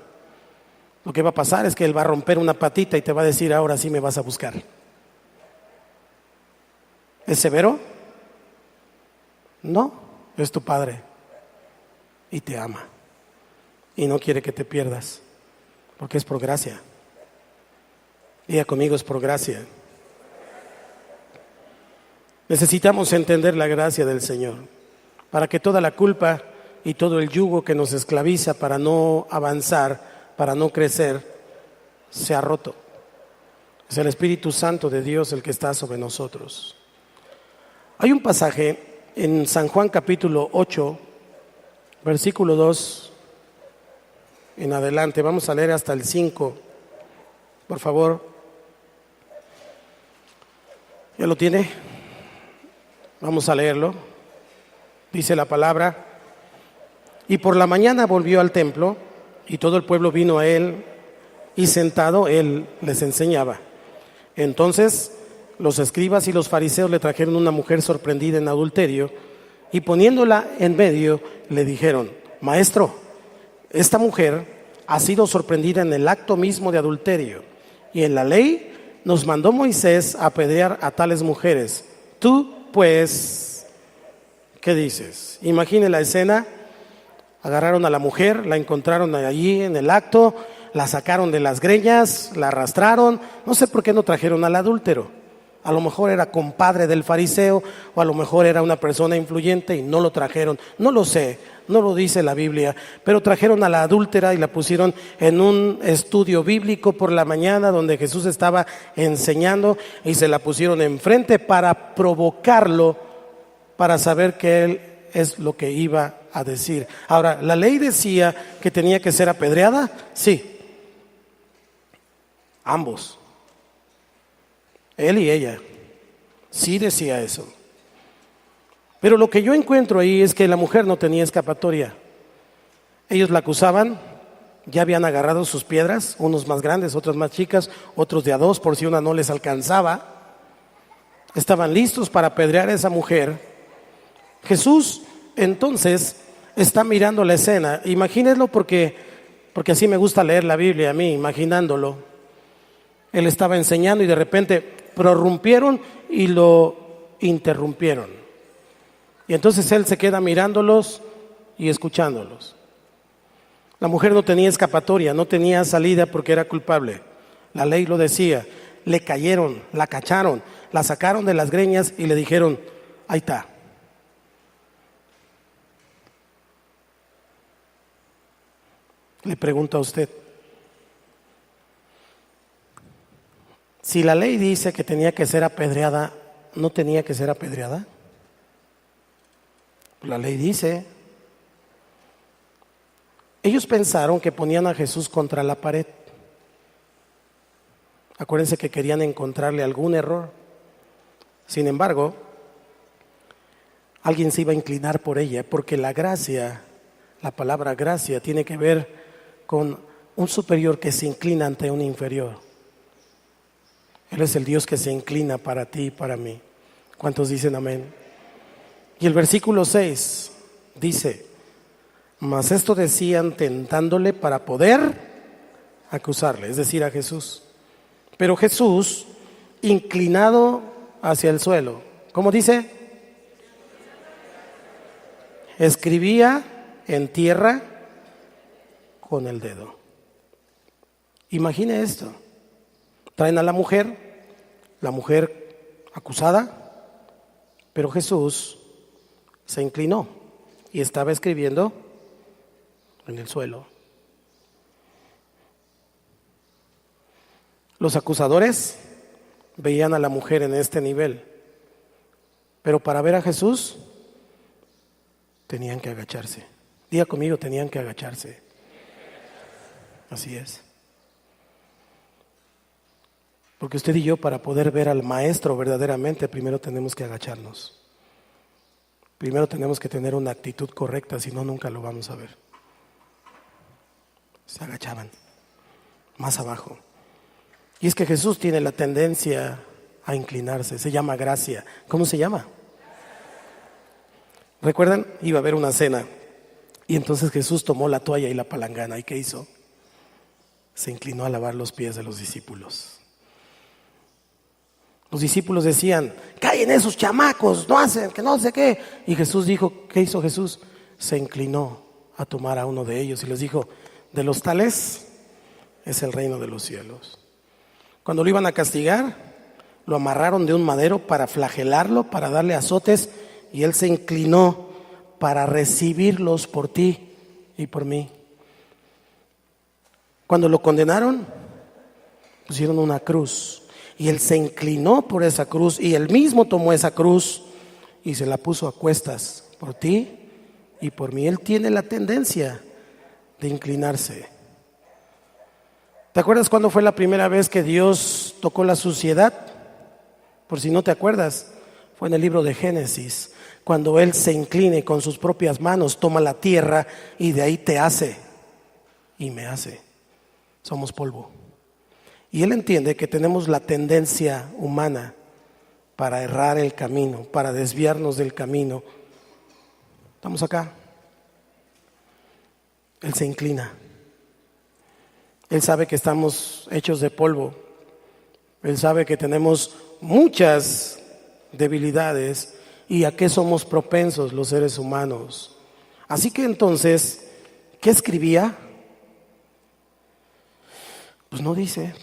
Lo que va a pasar es que Él va a romper una patita y te va a decir, ahora sí me vas a buscar. ¿Es severo? No, es tu Padre y te ama y no quiere que te pierdas porque es por gracia. Diga conmigo, es por gracia. Necesitamos entender la gracia del Señor para que toda la culpa y todo el yugo que nos esclaviza para no avanzar, para no crecer, sea roto. Es el Espíritu Santo de Dios el que está sobre nosotros. Hay un pasaje en San Juan capítulo 8, versículo 2 en adelante. Vamos a leer hasta el 5, por favor. ¿Ya lo tiene? Vamos a leerlo. Dice la palabra: y por la mañana volvió al templo, y todo el pueblo vino a él, y sentado él les enseñaba. Entonces los escribas y los fariseos le trajeron una mujer sorprendida en adulterio, y poniéndola en medio le dijeron: Maestro, esta mujer ha sido sorprendida en el acto mismo de adulterio, y en la ley nos mandó Moisés a apedrear a tales mujeres. Tú pues, ¿qué dices? Imagine la escena. Agarraron a la mujer, la encontraron allí en el acto, la sacaron de las greñas, la arrastraron. No sé por qué no trajeron al adúltero. A lo mejor era compadre del fariseo, o a lo mejor era una persona influyente y no lo trajeron. No lo sé, no lo dice la Biblia, pero trajeron a la adúltera y la pusieron en un estudio bíblico por la mañana donde Jesús estaba enseñando, y se la pusieron enfrente para provocarlo, para saber que él es lo que iba a decir. Ahora, ¿la ley decía que tenía que ser apedreada? Sí, ambos. Él y ella, sí decía eso. Pero lo que yo encuentro ahí es que la mujer no tenía escapatoria. Ellos la acusaban, ya habían agarrado sus piedras, unos más grandes, otros más chicas, otros de a dos por si una no les alcanzaba. Estaban listos para apedrear a esa mujer. Jesús entonces está mirando la escena. Imagínenlo porque así me gusta leer la Biblia a mí, imaginándolo. Él estaba enseñando y de repente prorrumpieron y lo interrumpieron. Y entonces él se queda mirándolos y escuchándolos. La mujer no tenía escapatoria, no tenía salida porque era culpable. La ley lo decía. Le cayeron, la cacharon, la sacaron de las greñas y le dijeron, ahí está. Le pregunto a usted, si la ley dice que tenía que ser apedreada, ¿no tenía que ser apedreada? La ley dice. Ellos pensaron que ponían a Jesús contra la pared. Acuérdense que querían encontrarle algún error. Sin embargo, alguien se iba a inclinar por ella, porque la gracia, la palabra gracia, tiene que ver con un superior que se inclina ante un inferior. Él es el Dios que se inclina para ti y para mí. ¿Cuántos dicen amén? Y el versículo 6 dice, mas esto decían tentándole para poder acusarle, es decir, a Jesús. Pero Jesús, inclinado hacia el suelo, ¿cómo dice? Escribía en tierra con el dedo. Imagine esto. Traen a la mujer acusada, pero Jesús se inclinó y estaba escribiendo en el suelo. Los acusadores veían a la mujer en este nivel, pero para ver a Jesús tenían que agacharse. Diga conmigo, tenían que agacharse. Así es. Porque usted y yo, para poder ver al Maestro verdaderamente, primero tenemos que agacharnos. Primero tenemos que tener una actitud correcta, si no, nunca lo vamos a ver. Se agachaban más abajo. Y es que Jesús tiene la tendencia a inclinarse, se llama gracia. ¿Cómo se llama? ¿Recuerdan? Iba a haber una cena y entonces Jesús tomó la toalla y la palangana. ¿Y qué hizo? Se inclinó a lavar los pies de los discípulos. Los discípulos decían, callen esos chamacos, no hacen, que no sé qué. Y Jesús dijo, ¿qué hizo Jesús? Se inclinó a tomar a uno de ellos y les dijo, de los tales es el reino de los cielos. Cuando lo iban a castigar, lo amarraron de un madero para flagelarlo, para darle azotes, y él se inclinó para recibirlos por ti y por mí. Cuando lo condenaron, pusieron una cruz, y él se inclinó por esa cruz, y él mismo tomó esa cruz y se la puso a cuestas por ti y por mí. Él tiene la tendencia de inclinarse. ¿Te acuerdas cuándo fue la primera vez que Dios tocó la suciedad? Por si no te acuerdas, fue en el libro de Génesis, cuando Él se incline con sus propias manos, toma la tierra y de ahí te hace y me hace. Somos polvo. Y Él entiende que tenemos la tendencia humana para errar el camino, para desviarnos del camino. Estamos acá. Él se inclina. Él sabe que estamos hechos de polvo. Él sabe que tenemos muchas debilidades y a qué somos propensos los seres humanos. Así que entonces, ¿qué escribía? Pues no dice,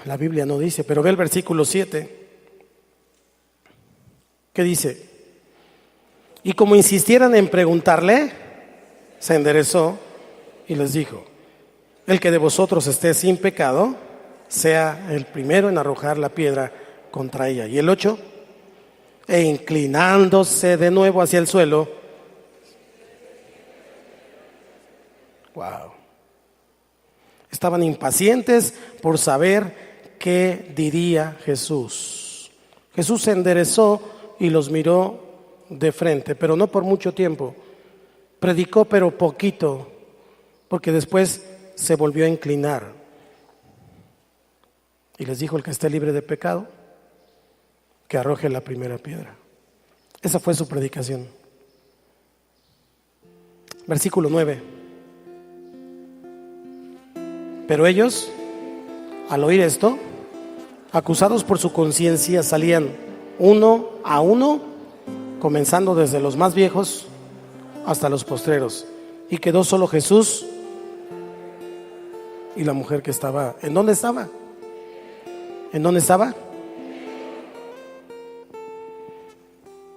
la Biblia no dice, pero ve el versículo 7. ¿Qué dice? Y como insistieran en preguntarle, se enderezó y les dijo, el que de vosotros esté sin pecado, sea el primero en arrojar la piedra contra ella. Y el 8, e inclinándose de nuevo hacia el suelo. Wow. Estaban impacientes por saber qué diría Jesús. Jesús se enderezó y los miró de frente, pero no por mucho tiempo. Predicó, pero poquito, porque después se volvió a inclinar. Y les dijo, el que esté libre de pecado, que arroje la primera piedra. Esa fue su predicación. Versículo 9. Pero ellos, al oír esto, acusados por su conciencia, salían uno a uno comenzando desde los más viejos hasta los postreros. Y quedó solo Jesús y la mujer que estaba. ¿En dónde estaba? ¿En dónde estaba?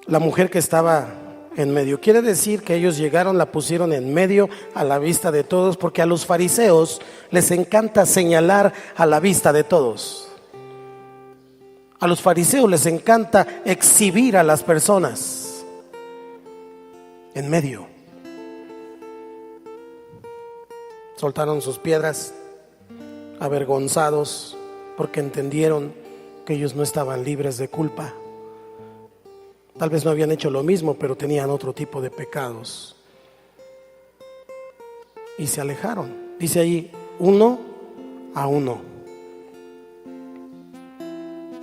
La mujer que estaba en medio. Quiere decir que ellos llegaron, la pusieron en medio a la vista de todos, porque a los fariseos les encanta señalar a la vista de todos. A los fariseos les encanta exhibir a las personas en medio. Soltaron sus piedras, avergonzados, porque entendieron que ellos no estaban libres de culpa. Tal vez no habían hecho lo mismo, pero tenían otro tipo de pecados. Y se alejaron. Dice ahí, 1 a 1.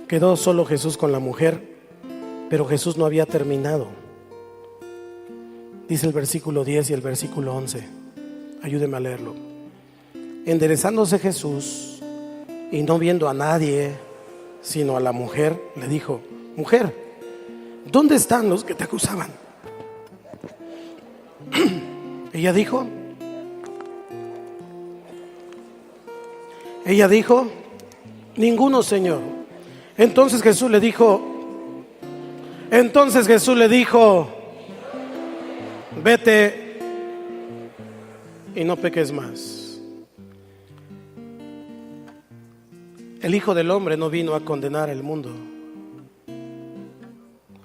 Quedó solo Jesús con la mujer, pero Jesús no había terminado. Dice el versículo 10 y el versículo 11. Ayúdeme a leerlo. Enderezándose Jesús y no viendo a nadie, sino a la mujer, le dijo: mujer, ¿dónde están los que te acusaban? Ella dijo, ninguno, Señor. Entonces Jesús le dijo, vete y no peques más. El Hijo del Hombre no vino a condenar el mundo.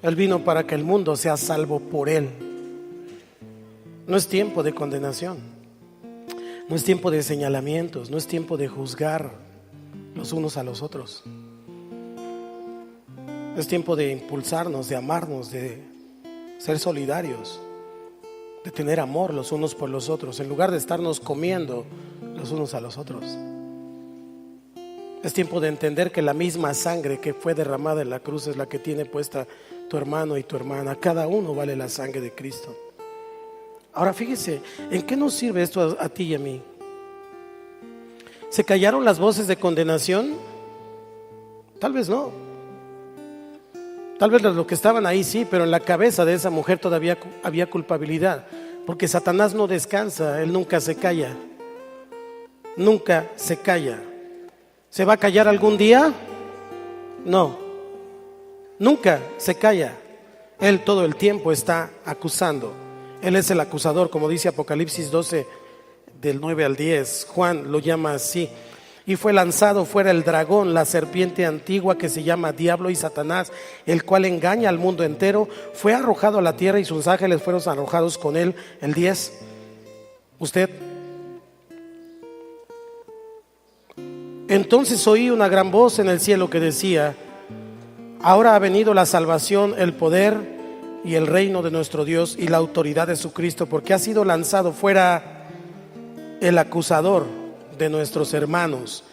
Él vino para que el mundo sea salvo por Él. No es tiempo de condenación, no es tiempo de señalamientos, no es tiempo de juzgar los unos a los otros. Es tiempo de impulsarnos, de amarnos, de ser solidarios, de tener amor los unos por los otros, en lugar de estarnos comiendo los unos a los otros. Es tiempo de entender que la misma sangre que fue derramada en la cruz es la que tiene puesta tu hermano y tu hermana. Cada uno vale la sangre de Cristo. Ahora fíjese, ¿en qué nos sirve esto a ti y a mí? ¿Se callaron las voces de condenación? Tal vez no. Tal vez los que estaban ahí sí, pero en la cabeza de esa mujer todavía había culpabilidad, porque Satanás no descansa, él nunca se calla. Nunca se calla. ¿Se va a callar algún día? No. Nunca se calla. Él todo el tiempo está acusando. Él es el acusador, como dice Apocalipsis 12, del 9 al 10. Juan lo llama así. Y fue lanzado fuera el dragón, la serpiente antigua que se llama Diablo y Satanás, el cual engaña al mundo entero. Fue arrojado a la tierra y sus ángeles fueron arrojados con él. El 10. Usted. Entonces oí una gran voz en el cielo que decía: ahora ha venido la salvación, el poder y el reino de nuestro Dios y la autoridad de su Cristo, porque ha sido lanzado fuera el acusador de nuestros hermanos,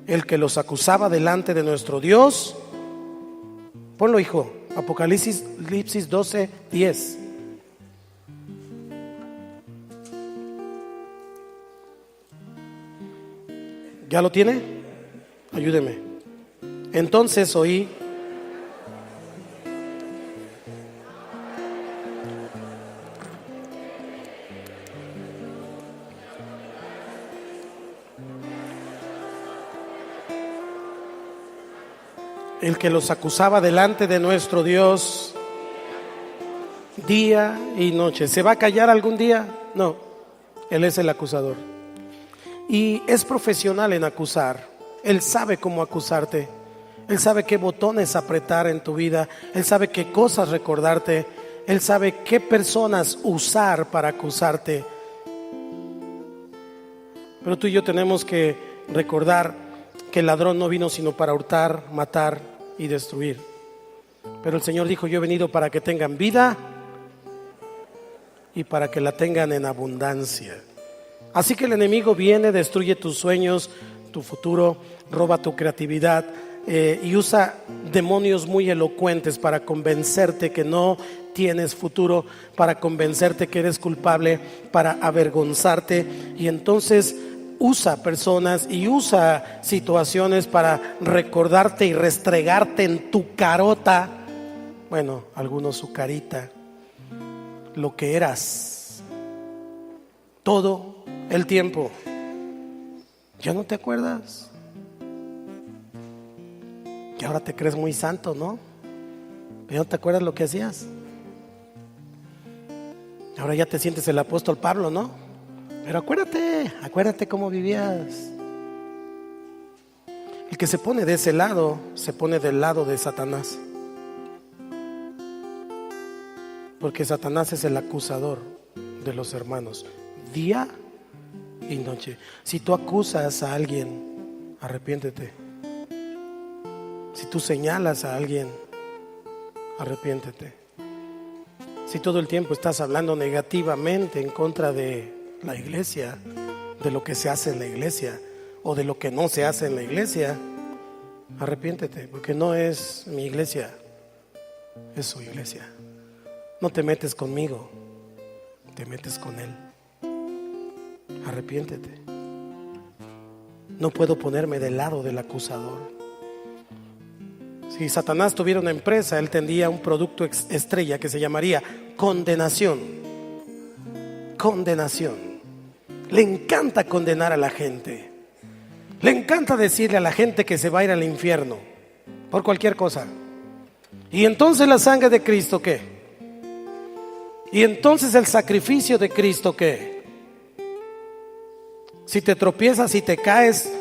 el que los acusaba delante de nuestro Dios. Ponlo, hijo, Apocalipsis 12, 10. ¿Ya lo tiene? Ayúdeme. Entonces oí el que los acusaba delante de nuestro Dios día y noche. ¿Se va a callar algún día? No, Él es el acusador. Y es profesional en acusar. Él sabe cómo acusarte. Él sabe qué botones apretar en tu vida. Él sabe qué cosas recordarte. Él sabe qué personas usar para acusarte. Pero tú y yo tenemos que recordar que el ladrón no vino sino para hurtar, matar y destruir. Pero el Señor dijo: yo he venido para que tengan vida y para que la tengan en abundancia. Así que el enemigo viene, destruye tus sueños, tu futuro, roba tu creatividad y usa demonios muy elocuentes para convencerte que no tienes futuro, para convencerte que eres culpable, para avergonzarte. Y entonces usa personas y usa situaciones para recordarte y restregarte en tu carota bueno, algunos su carita, lo que eras, todo el tiempo. ¿Ya no te acuerdas? Y ahora te crees muy santo, ¿no? ¿Ya no te acuerdas lo que hacías? Ahora ya te sientes el apóstol Pablo, ¿no? Pero acuérdate cómo vivías. El que se pone de ese lado, se pone del lado de Satanás. Porque Satanás es el acusador de los hermanos, día y noche. Si tú acusas a alguien, arrepiéntete. Si tú señalas a alguien, arrepiéntete. Si todo el tiempo estás hablando negativamente en contra de la iglesia, de lo que se hace en la iglesia o de lo que no se hace en la iglesia, arrepiéntete, porque no es mi iglesia, es su iglesia. No te metes conmigo, te metes con él. Arrepiéntete. No puedo ponerme del lado del acusador. Si Satanás tuviera una empresa, él tendría un producto estrella que se llamaría condenación. Condenación. Le encanta condenar a la gente. Le encanta decirle a la gente que se va a ir al infierno por cualquier cosa. Y entonces la sangre de Cristo, ¿qué? Y entonces el sacrificio de Cristo, ¿qué? Si te tropiezas y te caes,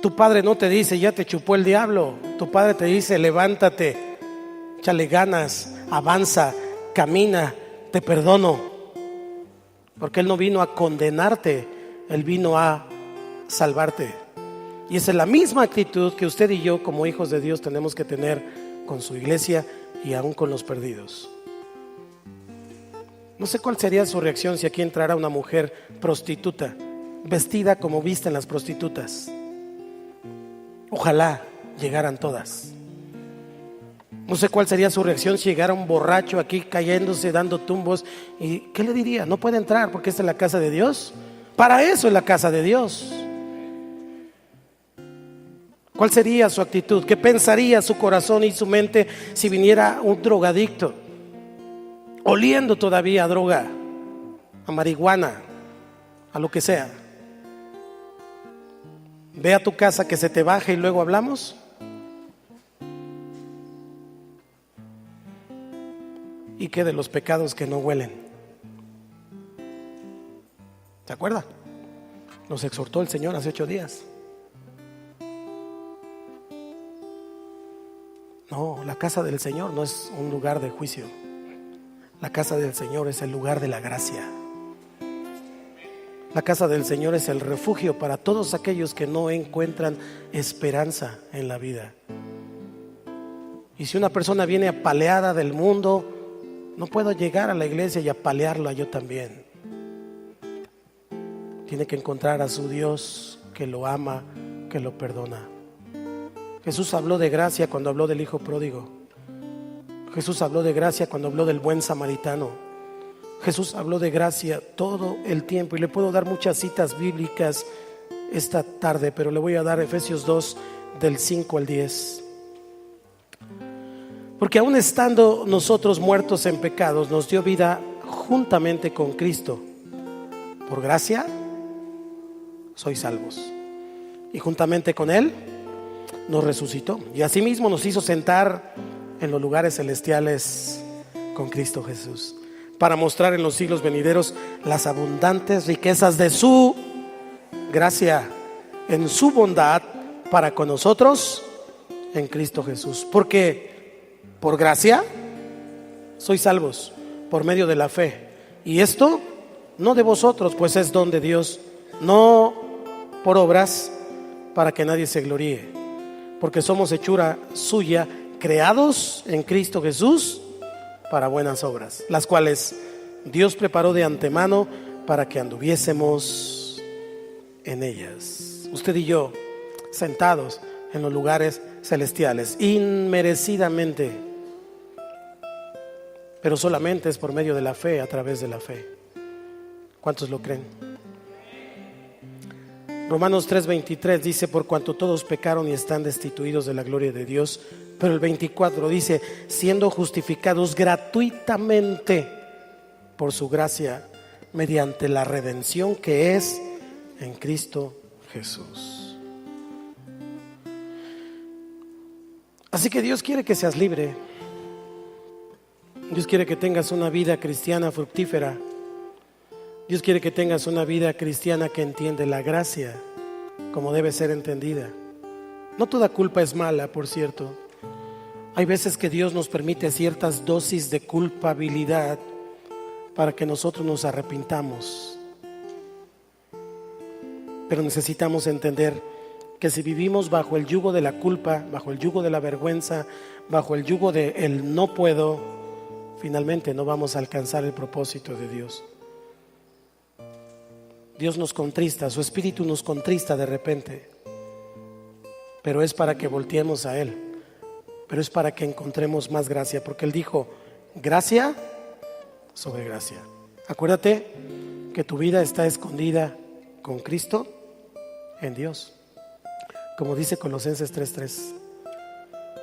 tu padre no te dice, ya te chupó el diablo. Tu padre te dice, levántate, échale ganas, avanza, camina, te perdono. Porque Él no vino a condenarte, Él vino a salvarte. Y esa es la misma actitud que usted y yo como hijos de Dios tenemos que tener con su iglesia y aún con los perdidos. No sé cuál sería su reacción si aquí entrara una mujer prostituta, vestida como visten las prostitutas. Ojalá llegaran todas. No sé cuál sería su reacción si llegara un borracho aquí cayéndose, dando tumbos. ¿Y qué le diría? No puede entrar porque esta es la casa de Dios. Para eso es la casa de Dios. ¿Cuál sería su actitud? ¿Qué pensaría su corazón y su mente si viniera un drogadicto, oliendo todavía a droga, a marihuana, a lo que sea? Ve a tu casa, que se te baje y luego hablamos. ¿Y qué de los pecados que no huelen? ¿Se acuerda? Nos exhortó el Señor hace 8 días. No, la casa del Señor no es un lugar de juicio. La casa del Señor es el lugar de la gracia. La casa del Señor es el refugio para todos aquellos que no encuentran esperanza en la vida. Y si una persona viene apaleada del mundo, no puedo llegar a la iglesia y apalearla yo también. Tiene que encontrar a su Dios que lo ama, que lo perdona. Jesús habló de gracia cuando habló del hijo pródigo. Jesús habló de gracia cuando habló del buen samaritano. Jesús habló de gracia todo el tiempo, y le puedo dar muchas citas bíblicas esta tarde, pero le voy a dar Efesios 2 del 5 al 10. Porque aun estando nosotros muertos en pecados, nos dio vida juntamente con Cristo. Por gracia sois salvos. Y juntamente con Él nos resucitó. Y asimismo nos hizo sentar en los lugares celestiales con Cristo Jesús, para mostrar en los siglos venideros las abundantes riquezas de su gracia en su bondad para con nosotros en Cristo Jesús. Porque por gracia sois salvos por medio de la fe. Y esto no de vosotros, pues es don de Dios, no por obras, para que nadie se gloríe. Porque somos hechura suya, creados en Cristo Jesús para buenas obras, las cuales Dios preparó de antemano para que anduviésemos en ellas. Usted y yo, sentados en los lugares celestiales, inmerecidamente, pero solamente es por medio de la fe, a través de la fe. ¿Cuántos lo creen? Romanos 3:23 dice: por cuanto todos pecaron y están destituidos de la gloria de Dios, Pero el 24 dice, siendo justificados gratuitamente por su gracia, mediante la redención que es en Cristo Jesús. Así que Dios quiere que seas libre. Dios quiere que tengas una vida cristiana fructífera. Dios quiere que tengas una vida cristiana que entiende la gracia como debe ser entendida. No toda culpa es mala, por cierto. Hay veces que Dios nos permite ciertas dosis de culpabilidad para que nosotros nos arrepintamos. Pero necesitamos entender que si vivimos bajo el yugo de la culpa, bajo el yugo de la vergüenza, bajo el yugo de el no puedo, finalmente no vamos a alcanzar el propósito de Dios. Dios nos contrista, su espíritu nos contrista de repente, pero es para que volteemos a Él, pero es para que encontremos más gracia, porque Él dijo, gracia sobre gracia. Acuérdate que tu vida está escondida con Cristo en Dios, como dice Colosenses 3:3.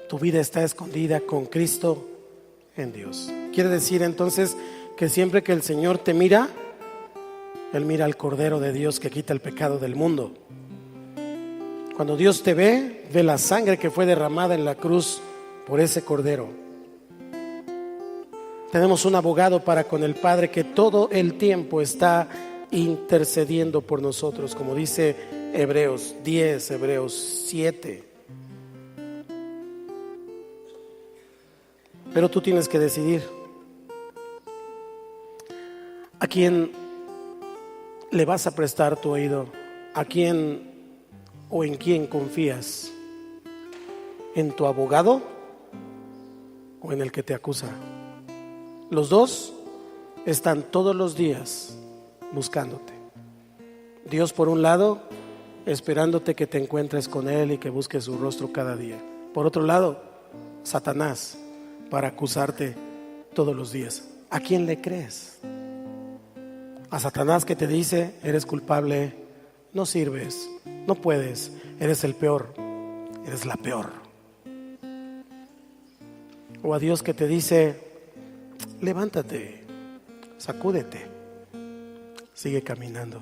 Tu vida está escondida con Cristo en Dios. Quiere decir entonces que siempre que el Señor te mira, Él mira al Cordero de Dios que quita el pecado del mundo. Cuando Dios te ve, ve la sangre que fue derramada en la cruz por ese Cordero. Tenemos un abogado para con el Padre que todo el tiempo está intercediendo por nosotros, como dice Hebreos 10, Hebreos 7. Pero tú tienes que decidir a quién le vas a prestar tu oído, a quién o en quién confías, en tu abogado o en el que te acusa. Los dos están todos los días buscándote. Dios por un lado, esperándote que te encuentres con Él y que busques su rostro cada día. Por otro lado, Satanás, para acusarte todos los días. ¿A quién le crees? A Satanás que te dice, eres culpable, no sirves, no puedes, eres el peor, eres la peor. O a Dios que te dice, levántate, sacúdete, sigue caminando.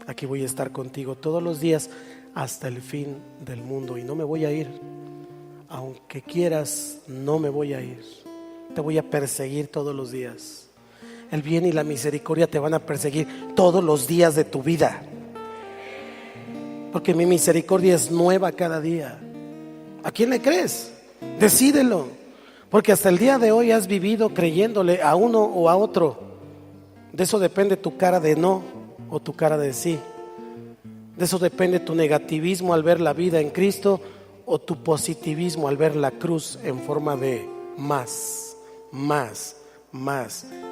Aquí voy a estar contigo todos los días hasta el fin del mundo y no me voy a ir. Aunque quieras, no me voy a ir. Te voy a perseguir todos los días. El bien y la misericordia te van a perseguir todos los días de tu vida, porque mi misericordia es nueva cada día. ¿A quién le crees? Decídelo, porque hasta el día de hoy has vivido creyéndole a uno o a otro. De eso depende tu cara de no o tu cara de sí. De eso depende tu negativismo al ver la vida en Cristo o tu positivismo al ver la cruz en forma de más,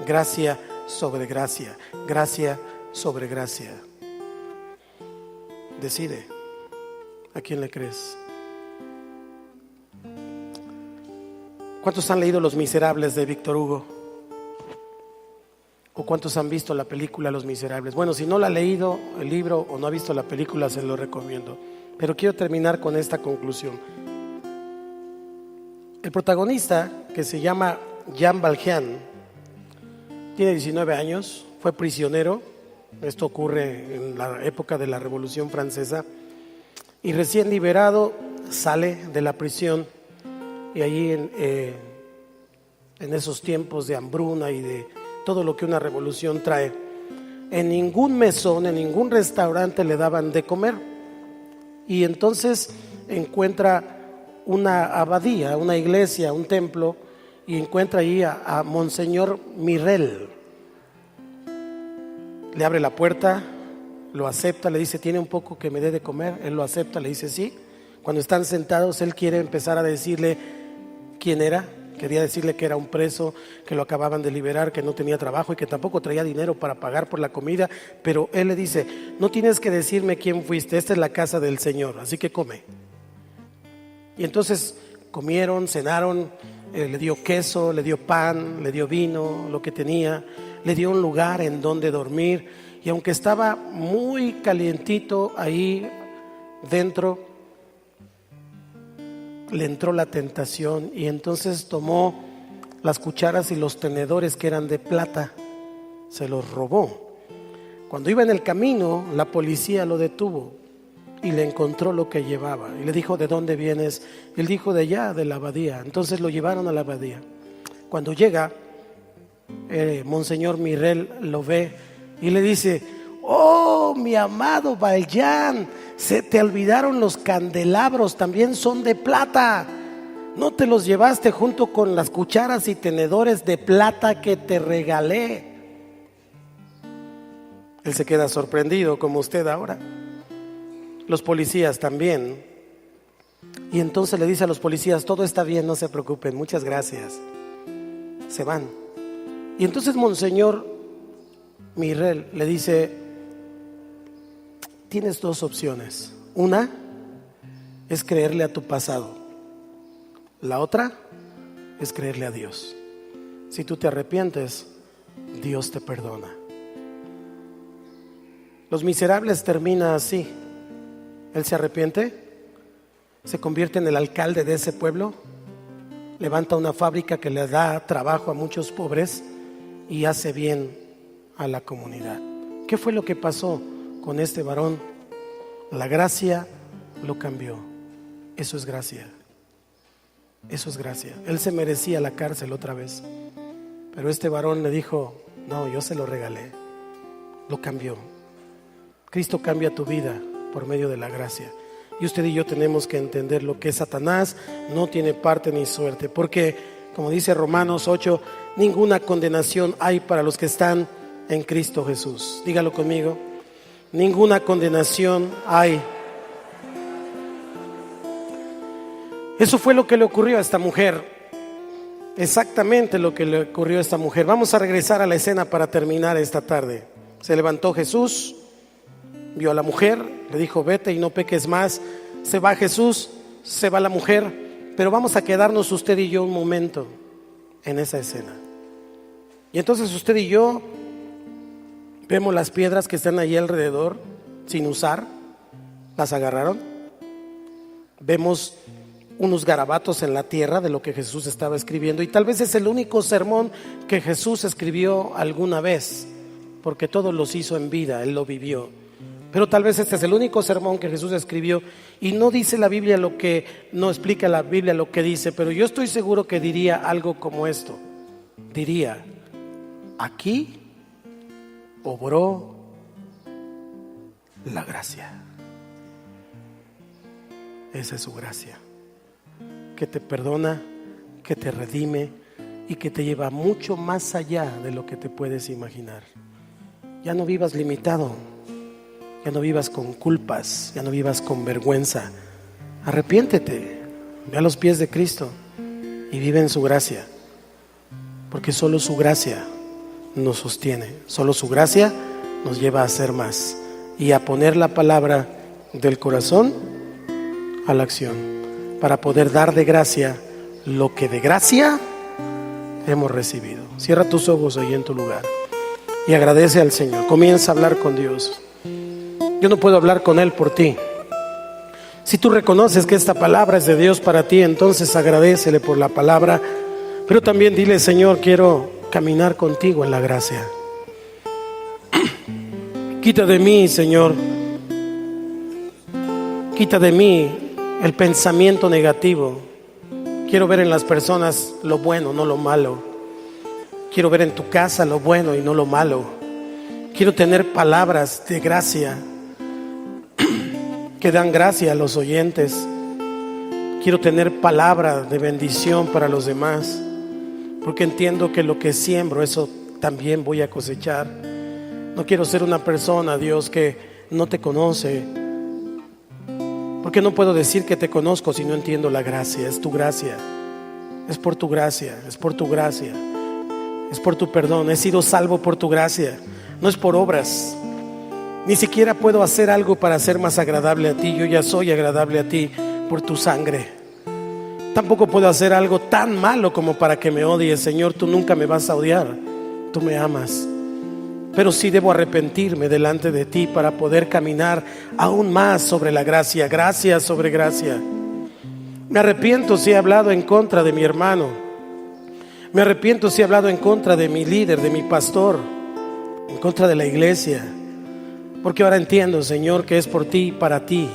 gracia sobre gracia, gracia sobre gracia. Decide a quién le crees. ¿Cuántos han leído Los Miserables de Víctor Hugo? ¿O cuántos han visto la película Los Miserables? Bueno, si no la ha leído el libro o no ha visto la película, se lo recomiendo. Pero quiero terminar con esta conclusión. El protagonista, que se llama Jean Valjean, tiene 19 años, fue prisionero. Esto ocurre en la época de la Revolución Francesa. Y recién liberado, sale de la prisión. Y allí en esos tiempos de hambruna y de todo lo que una revolución trae, en ningún mesón, en ningún restaurante le daban de comer. Y entonces encuentra una abadía, una iglesia, un templo, y encuentra allí a Monseñor Mirel. Le abre la puerta, lo acepta, le dice, ¿tiene un poco que me dé de comer? Él lo acepta, le dice sí. Cuando están sentados, él quiere empezar a decirle quién era. Quería decirle que era un preso, que lo acababan de liberar, que no tenía trabajo y que tampoco traía dinero para pagar por la comida. Pero él le dice, no tienes que decirme quién fuiste, esta es la casa del Señor, así que come. Y entonces comieron, cenaron, le dio queso, le dio pan, le dio vino, lo que tenía, le dio un lugar en donde dormir. Y aunque estaba muy calientito ahí dentro, le entró la tentación y entonces tomó las cucharas y los tenedores que eran de plata, se los robó. Cuando iba en el camino, la policía lo detuvo y le encontró lo que llevaba y le dijo: ¿de dónde vienes? Él dijo: de allá, de la abadía. Entonces lo llevaron a la abadía. Cuando llega, Monseñor Mirel lo ve y le dice: oh, mi amado Valjean, se te olvidaron los candelabros, también son de plata. ¿No te los llevaste junto con las cucharas y tenedores de plata que te regalé? Él se queda sorprendido, como usted ahora. Los policías también. Y entonces le dice a los policías: todo está bien, no se preocupen, muchas gracias. Se van. Y entonces Monseñor Mirel le dice: tienes dos opciones. Una es creerle a tu pasado. La otra es creerle a Dios. Si tú te arrepientes, Dios te perdona. Los Miserables termina así. Él se arrepiente, se convierte en el alcalde de ese pueblo, levanta una fábrica que le da trabajo a muchos pobres y hace bien a la comunidad. ¿Qué fue lo que pasó con este varón? La gracia lo cambió. Eso es gracia. Eso es gracia. Él se merecía la cárcel otra vez, pero este varón le dijo: no, yo se lo regalé. Lo cambió. Cristo cambia tu vida por medio de la gracia. Y usted y yo tenemos que entender lo que Satanás no tiene parte ni suerte, porque como dice Romanos 8, ninguna condenación hay para los que están en Cristo Jesús. Dígalo conmigo: ninguna condenación hay. Eso fue lo que le ocurrió a esta mujer. Exactamente lo que le ocurrió a esta mujer. Vamos a regresar a la escena para terminar esta tarde. Se levantó Jesús, vio a la mujer, le dijo: vete y no peques más. Se va Jesús, se va la mujer, pero vamos a quedarnos usted y yo un momento en esa escena. Y entonces usted y yo vemos las piedras que están ahí alrededor sin usar, las agarraron. Vemos unos garabatos en la tierra de lo que Jesús estaba escribiendo, y tal vez es el único sermón que Jesús escribió alguna vez, porque todos los hizo en vida, Él lo vivió. Pero tal vez este es el único sermón que Jesús escribió, y no dice la Biblia lo que, no explica la Biblia lo que dice, pero yo estoy seguro que diría algo como esto. Diría: aquí obró la gracia. Esa es su gracia, que te perdona, que te redime y que te lleva mucho más allá de lo que te puedes imaginar. Ya no vivas limitado, ya no vivas con culpas, ya no vivas con vergüenza. Arrepiéntete, ve a los pies de Cristo y vive en su gracia, porque solo su gracia nos sostiene, solo su gracia nos lleva a hacer más y a poner la palabra del corazón a la acción, para poder dar de gracia lo que de gracia hemos recibido. Cierra tus ojos ahí en tu lugar y agradece al Señor. Comienza a hablar con Dios. Yo no puedo hablar con Él por ti. Si tú reconoces que esta palabra es de Dios para ti, entonces agradécele por la palabra, pero también dile: Señor, quiero caminar contigo en la gracia. Quita de mí, Señor, quita de mí el pensamiento negativo. Quiero ver en las personas lo bueno, no lo malo. Quiero ver en tu casa lo bueno y no lo malo. Quiero tener palabras de gracia que dan gracia a los oyentes. Quiero tener palabra de bendición para los demás, porque entiendo que lo que siembro, eso también voy a cosechar. No quiero ser una persona, Dios, que no te conoce, porque no puedo decir que te conozco si no entiendo la gracia. Es tu gracia, es por tu gracia, es por tu gracia, es por tu perdón. He sido salvo por tu gracia, no es por obras. Ni siquiera puedo hacer algo para ser más agradable a ti. Yo ya soy agradable a ti por tu sangre. Tampoco puedo hacer algo tan malo como para que me odies. Señor, tú nunca me vas a odiar, tú me amas. Pero sí debo arrepentirme delante de ti para poder caminar aún más sobre la gracia, gracia sobre gracia. Me arrepiento si he hablado en contra de mi hermano. Me arrepiento si he hablado en contra de mi líder, de mi pastor, en contra de la iglesia. Porque ahora entiendo, Señor, que es por ti y para ti,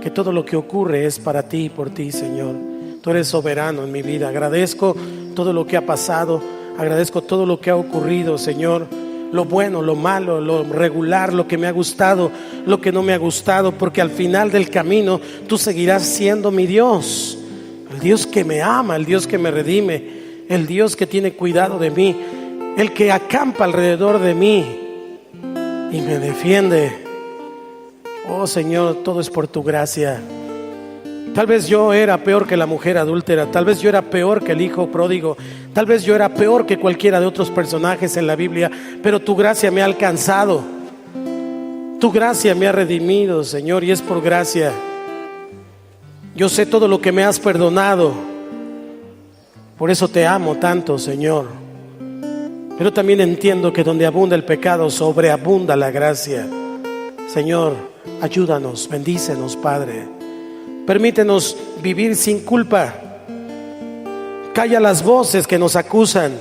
que todo lo que ocurre es para ti y por ti, Señor. Tú eres soberano en mi vida. Agradezco todo lo que ha pasado, agradezco todo lo que ha ocurrido, Señor. Lo bueno, lo malo, lo regular, lo que me ha gustado, lo que no me ha gustado, porque al final del camino tú seguirás siendo mi Dios, el Dios que me ama, el Dios que me redime, el Dios que tiene cuidado de mí, el que acampa alrededor de mí y me defiende. Oh Señor, todo es por tu gracia. Tal vez yo era peor que la mujer adúltera, tal vez yo era peor que el hijo pródigo, tal vez yo era peor que cualquiera de otros personajes en la Biblia, pero tu gracia me ha alcanzado, tu gracia me ha redimido, Señor, y es por gracia. Yo sé todo lo que me has perdonado, por eso te amo tanto, Señor. Pero también entiendo que donde abunda el pecado, sobreabunda la gracia. Señor, ayúdanos, bendícenos, Padre. Permítenos vivir sin culpa. Calla las voces que nos acusan.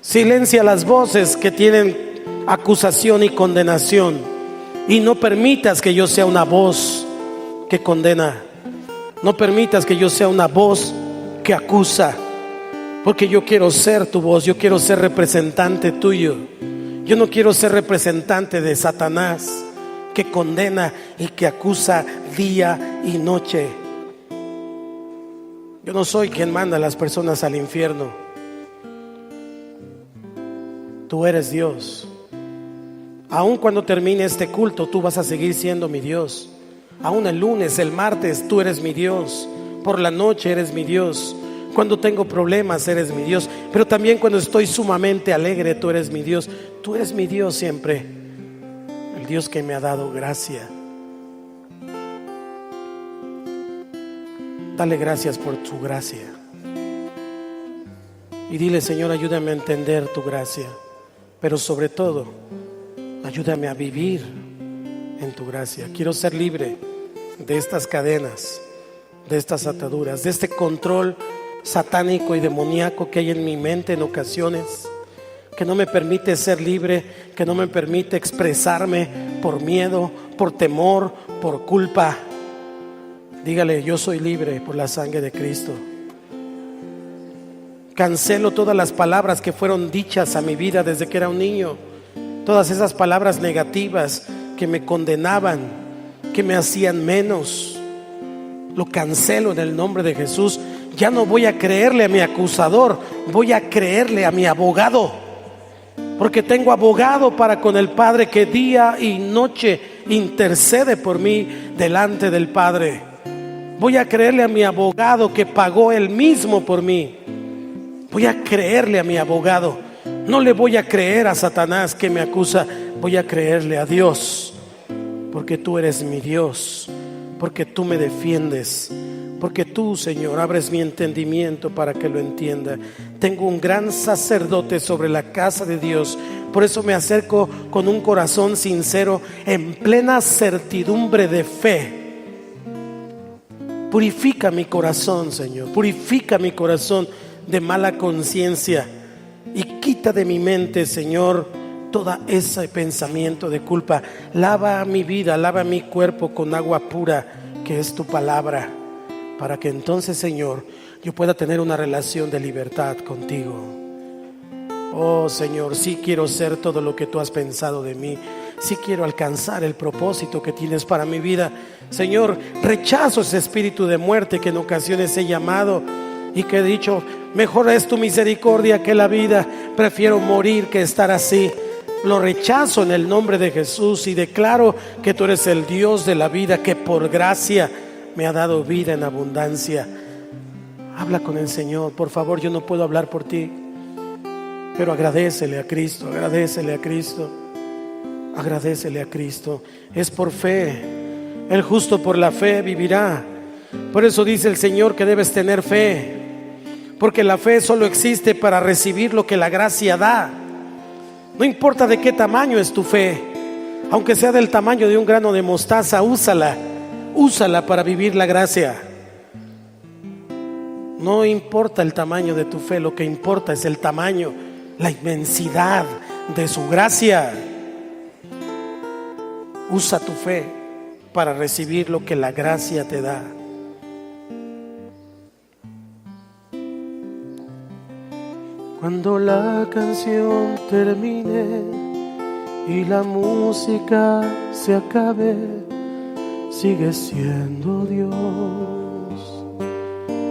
Silencia las voces que tienen acusación y condenación. Y no permitas que yo sea una voz que condena. No permitas que yo sea una voz que acusa. Porque yo quiero ser tu voz. Yo quiero ser representante tuyo. Yo no quiero ser representante de Satanás, que condena y que acusa día y noche. Yo no soy quien manda a las personas al infierno. Tú eres Dios. Aun cuando termine este culto, tú vas a seguir siendo mi Dios. Aun el lunes, el martes, tú eres mi Dios. Por la noche eres mi Dios. Cuando tengo problemas, eres mi Dios. Pero también cuando estoy sumamente alegre, tú eres mi Dios. Tú eres mi Dios siempre. Dios que me ha dado gracia. Dale gracias por tu gracia. Y dile, Señor, ayúdame a entender tu gracia. Pero sobre todo, ayúdame a vivir en tu gracia. Quiero ser libre de estas cadenas, de estas ataduras, de este control satánico y demoníaco que hay en mi mente en ocasiones, que no me permite ser libre, que no me permite expresarme por miedo, por temor, por culpa. Dígale, yo soy libre por la sangre de Cristo. Cancelo todas las palabras que fueron dichas a mi vida desde que era un niño. Todas esas palabras negativas que me condenaban, que me hacían menos. Lo cancelo en el nombre de Jesús. Ya no voy a creerle a mi acusador, voy a creerle a mi abogado. Porque tengo abogado para con el Padre que día y noche intercede por mí delante del Padre. Voy a creerle a mi abogado que pagó él mismo por mí. Voy a creerle a mi abogado. No le voy a creer a Satanás que me acusa. Voy a creerle a Dios. Porque tú eres mi Dios. Porque tú me defiendes. Porque tú, Señor, abres mi entendimiento para que lo entienda. Tengo un gran sacerdote sobre la casa de Dios. Por eso me acerco con un corazón sincero, en plena certidumbre de fe. Purifica mi corazón, Señor. Purifica mi corazón de mala conciencia. Y quita de mi mente, Señor, todo ese pensamiento de culpa. Lava mi vida, lava mi cuerpo con agua pura, que es tu palabra. Para que entonces, Señor, yo pueda tener una relación de libertad contigo. Oh, Señor, sí quiero ser todo lo que tú has pensado de mí. Sí quiero alcanzar el propósito que tienes para mi vida. Señor, rechazo ese espíritu de muerte que en ocasiones he llamado y que he dicho, mejor es tu misericordia que la vida. Prefiero morir que estar así. Lo rechazo en el nombre de Jesús y declaro que tú eres el Dios de la vida, que por gracia me ha dado vida en abundancia. Habla con el Señor, por favor. Yo no puedo hablar por ti, pero agradécele a Cristo, agradécele a Cristo, agradécele a Cristo. Es por fe. El justo por la fe vivirá. Por eso dice el Señor que debes tener fe, porque la fe solo existe para recibir lo que la gracia da. No importa de qué tamaño es tu fe, aunque sea del tamaño de un grano de mostaza, úsala. úsala para vivir la gracia. No importa el tamaño de tu fe, lo que importa es el tamaño, la inmensidad de su gracia. Usa tu fe para recibir lo que la gracia te da. Cuando la canción termine y la música se acabe, sigue siendo Dios,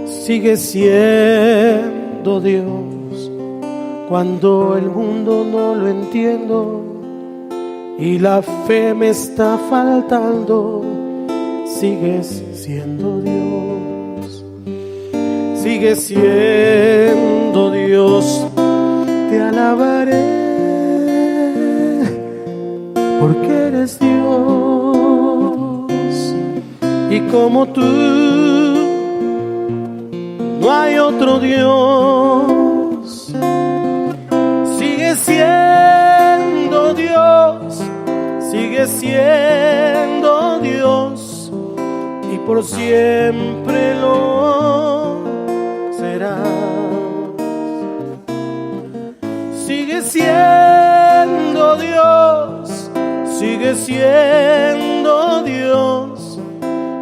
sigue siendo Dios. Cuando el mundo no lo entiendo y la fe me está faltando, sigues siendo Dios, sigues siendo Dios. Te alabaré porque eres Dios, y como tú no hay otro Dios. Sigue siendo Dios, sigue siendo Dios, y por siempre lo serás. Sigue siendo Dios, sigue siendo Dios,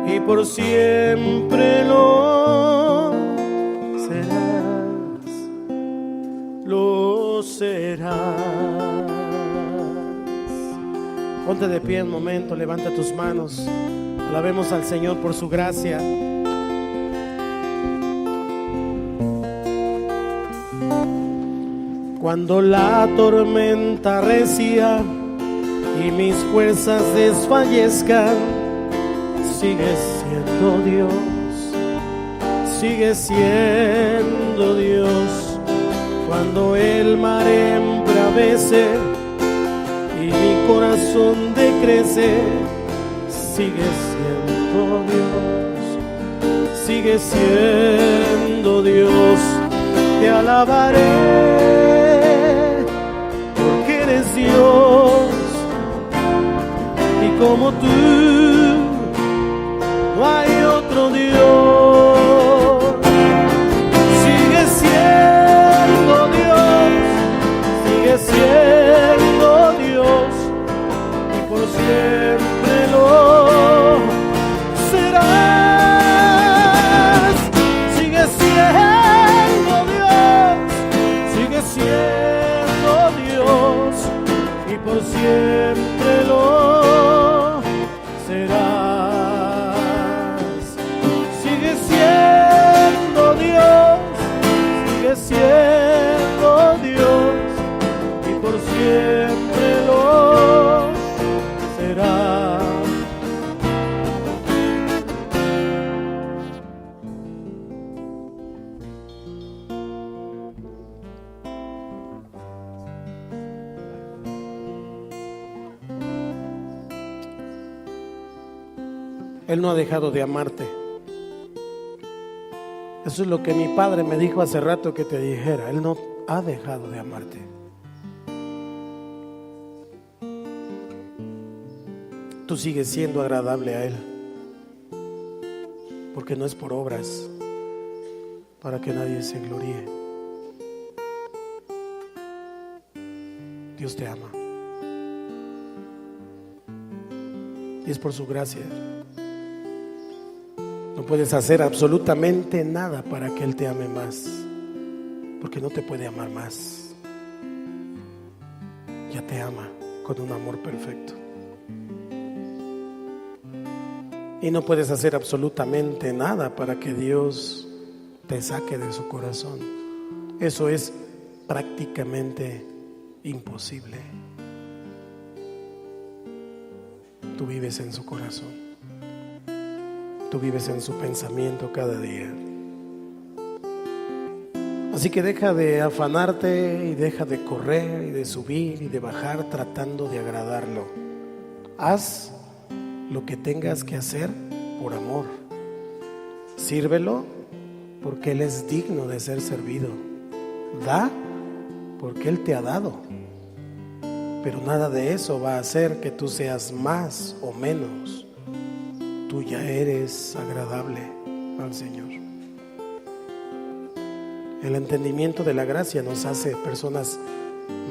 y por siempre lo serás, lo serás. Ponte de pie un momento, levanta tus manos, alabemos al Señor por su gracia. Cuando la tormenta recia y mis fuerzas desfallezcan, sigues siendo Dios, sigues siendo Dios. Cuando el mar embravece y mi corazón decrece, sigues siendo Dios, sigues siendo Dios. Te alabaré porque eres Dios, y como tú no hay otro Dios. Sigue siendo Dios, sigue siendo Dios, y por siempre lo serás. Sigue siendo Dios, sigue siendo Dios, y por siempre lo serás. Sigue siendo Dios, sigue siendo Dios, y por siempre lo serás. Él no ha dejado de amarte. Eso es lo que mi padre me dijo hace rato que te dijera. Él no ha dejado de amarte. Tú sigues siendo agradable a Él, porque no es por obras, para que nadie se gloríe. Dios te ama, y es por su gracia. No puedes hacer absolutamente nada para que Él te ame más, porque no te puede amar más. Ya te ama con un amor perfecto. Y no puedes hacer absolutamente nada para que Dios te saque de su corazón. Eso es prácticamente imposible. Tú vives en su corazón. Tú vives en su pensamiento cada día. Así que deja de afanarte y deja de correr y de subir y de bajar tratando de agradarlo. Haz lo que tengas que hacer por amor. Sírvelo porque Él es digno de ser servido. Da porque Él te ha dado. Pero nada de eso va a hacer que tú seas más o menos. tú ya eres agradable al Señor. El entendimiento de la gracia nos hace personas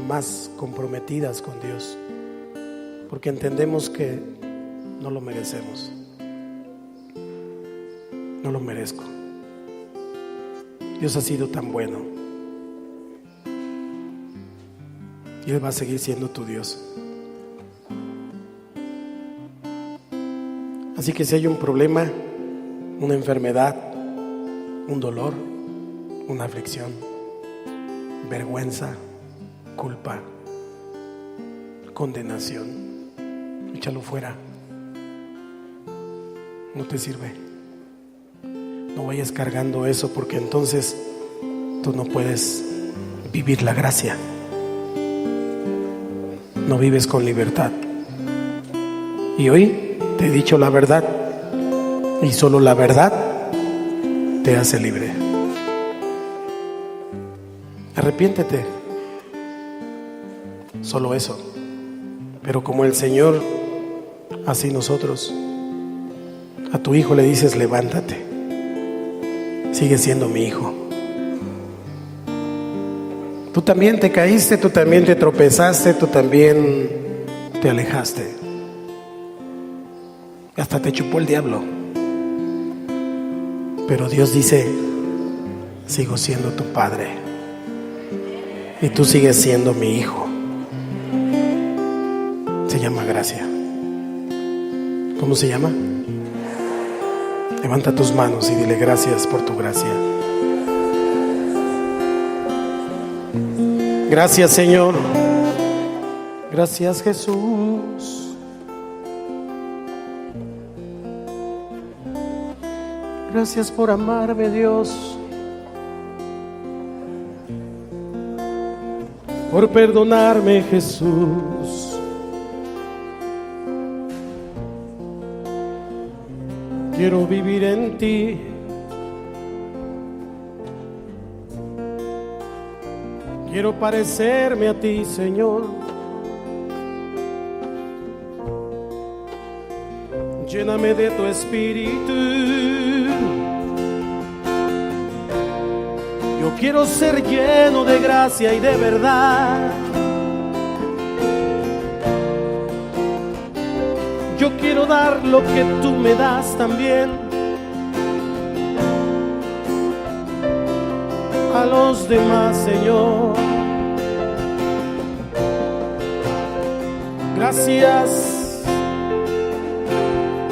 más comprometidas con Dios, porque entendemos que no lo merecemos. No lo merezco. Dios ha sido tan bueno y Él va a seguir siendo tu Dios. Así que si hay un problema, una enfermedad, un dolor, una aflicción, vergüenza, culpa, condenación, échalo fuera. No te sirve. No vayas cargando eso, porque entonces tú no puedes vivir la gracia. No vives con libertad. Y hoy te he dicho la verdad, y solo la verdad te hace libre. Arrepiéntete, solo eso. Pero como el Señor, así nosotros. A tu hijo le dices: levántate, sigue siendo mi hijo. Tú también te caíste, tú también te tropezaste, tú también te alejaste. Hasta te chupó el diablo. Pero Dios dice: sigo siendo tu padre y tú sigues siendo mi hijo. Se llama gracia. ¿Cómo se llama? Levanta tus manos y dile: gracias por tu gracia. Gracias, Señor. Gracias, Jesús. Gracias por amarme, Dios. Por perdonarme, Jesús. Quiero vivir en ti. Quiero parecerme a ti, Señor. Lléname de tu espíritu. Yo quiero ser lleno de gracia y de verdad. Yo quiero dar lo que tú me das también a los demás, Señor. Gracias,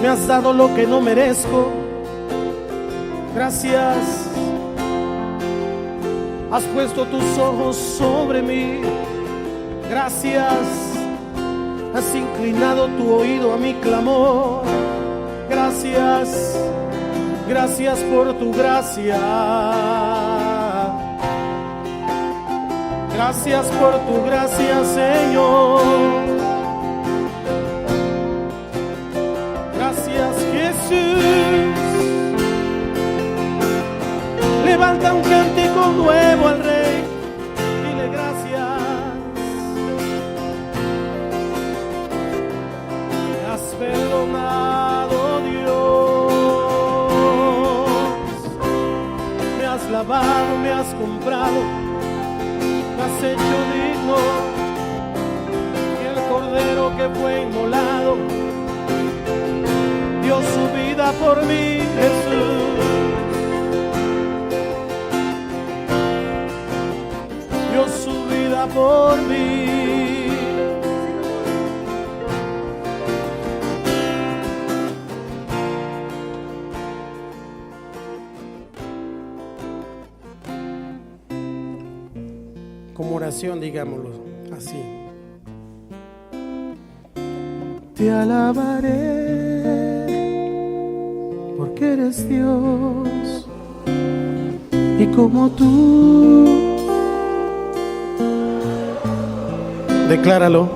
me has dado lo que no merezco. Gracias, has puesto tus ojos sobre mí. Gracias, has inclinado tu oído a mi clamor. Gracias, gracias por tu gracia. Gracias por tu gracia, Señor. Gracias, Jesús. Levanta un cántico nuevo al Rey. Dile gracias. Me has perdonado, Dios. Me has lavado, me has comprado. Me has hecho digno, y el cordero que fue inmolado dio su vida por mí, Jesús. Dio su vida por mí. Como oración, digámoslo así. Te alabaré porque eres Dios, y como tú. Decláralo.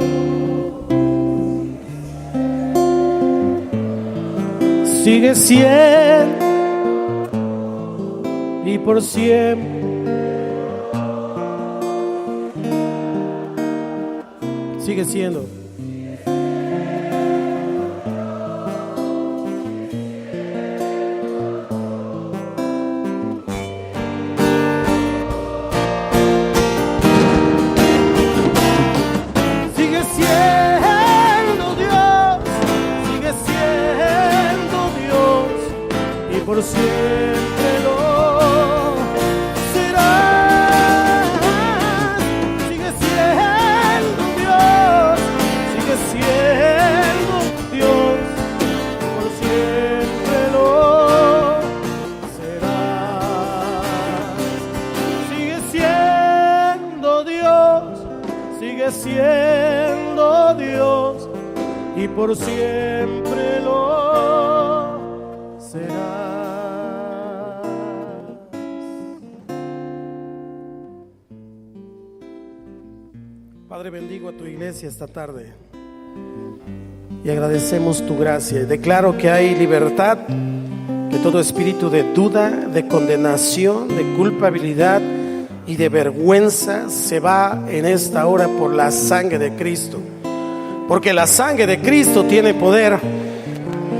Sigue siendo y por siempre. Sigue siendo. siempre lo serás. Sigue siendo Dios, sigue siendo Dios, por siempre lo serás. Sigue siendo Dios, sigue siendo Dios, y por siempre lo serás. Padre, bendigo a tu iglesia esta tarde y agradecemos tu gracia. Declaro que hay libertad, que todo espíritu de duda, de condenación, de culpabilidad y de vergüenza se va en esta hora por la sangre de Cristo. Porque la sangre de Cristo tiene poder.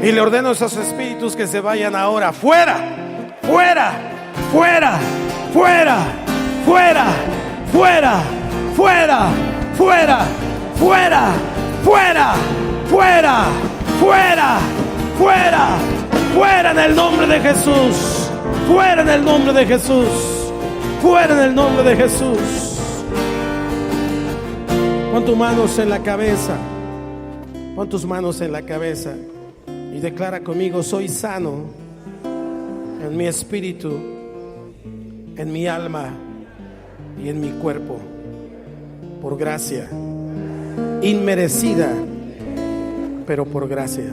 Y le ordeno a esos espíritus que se vayan ahora. Fuera, fuera, fuera, fuera, fuera, fuera, fuera, fuera, fuera, fuera, fuera, fuera, fuera, fuera en el nombre de Jesús. Fuera en el nombre de Jesús. Fuera en el nombre de Jesús. Pon tus manos en la cabeza. Pon tus manos en la cabeza y declara conmigo: soy sano en mi espíritu, en mi alma y en mi cuerpo, por gracia, inmerecida, pero por gracia,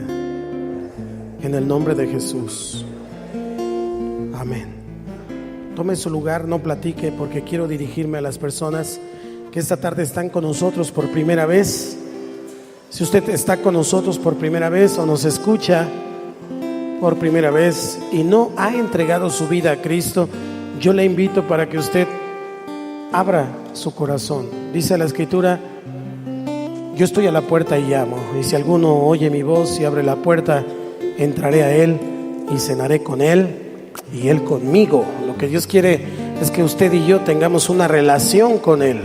en el nombre de Jesús. Amén. Tome su lugar, no platique, porque quiero dirigirme a las personas que esta tarde están con nosotros por primera vez. Si usted está con nosotros por primera vez o nos escucha por primera vez y no ha entregado su vida a Cristo, yo le invito para que usted abra su corazón. Dice la Escritura: yo estoy a la puerta y llamo, y si alguno oye mi voz y abre la puerta, entraré a él y cenaré con él y él conmigo. Lo que Dios quiere es que usted y yo tengamos una relación con él,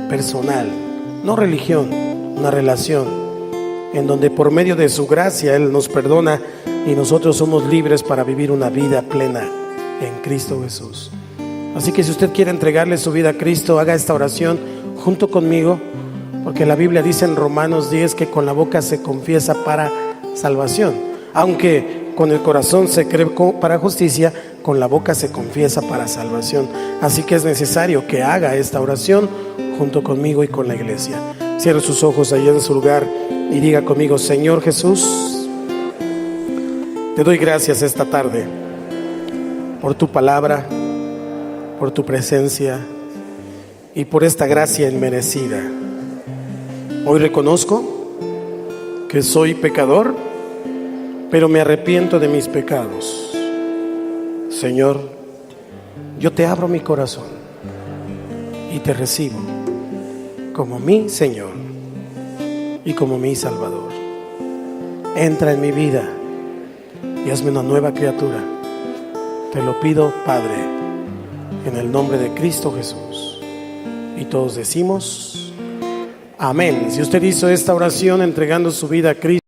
personal, no religión, una relación en donde por medio de su gracia Él nos perdona y nosotros somos libres para vivir una vida plena en Cristo Jesús. Así que si usted quiere entregarle su vida a Cristo, haga esta oración junto conmigo, porque la Biblia dice en Romanos 10 que con la boca se confiesa para salvación, aunque con el corazón se cree para justicia, con la boca se confiesa para salvación. Así que es necesario que haga esta oración junto conmigo y con la iglesia. Cierre sus ojos ahí en su lugar y diga conmigo: Señor Jesús, te doy gracias esta tarde por tu palabra, por tu presencia y por esta gracia inmerecida. Hoy reconozco que soy pecador, pero me arrepiento de mis pecados. Señor, yo te abro mi corazón y te recibo como mi Señor y como mi Salvador. Entra en mi vida y hazme una nueva criatura. Te lo pido, Padre, en el nombre de Cristo Jesús. Y todos decimos amén. Si usted hizo esta oración entregando su vida a Cristo,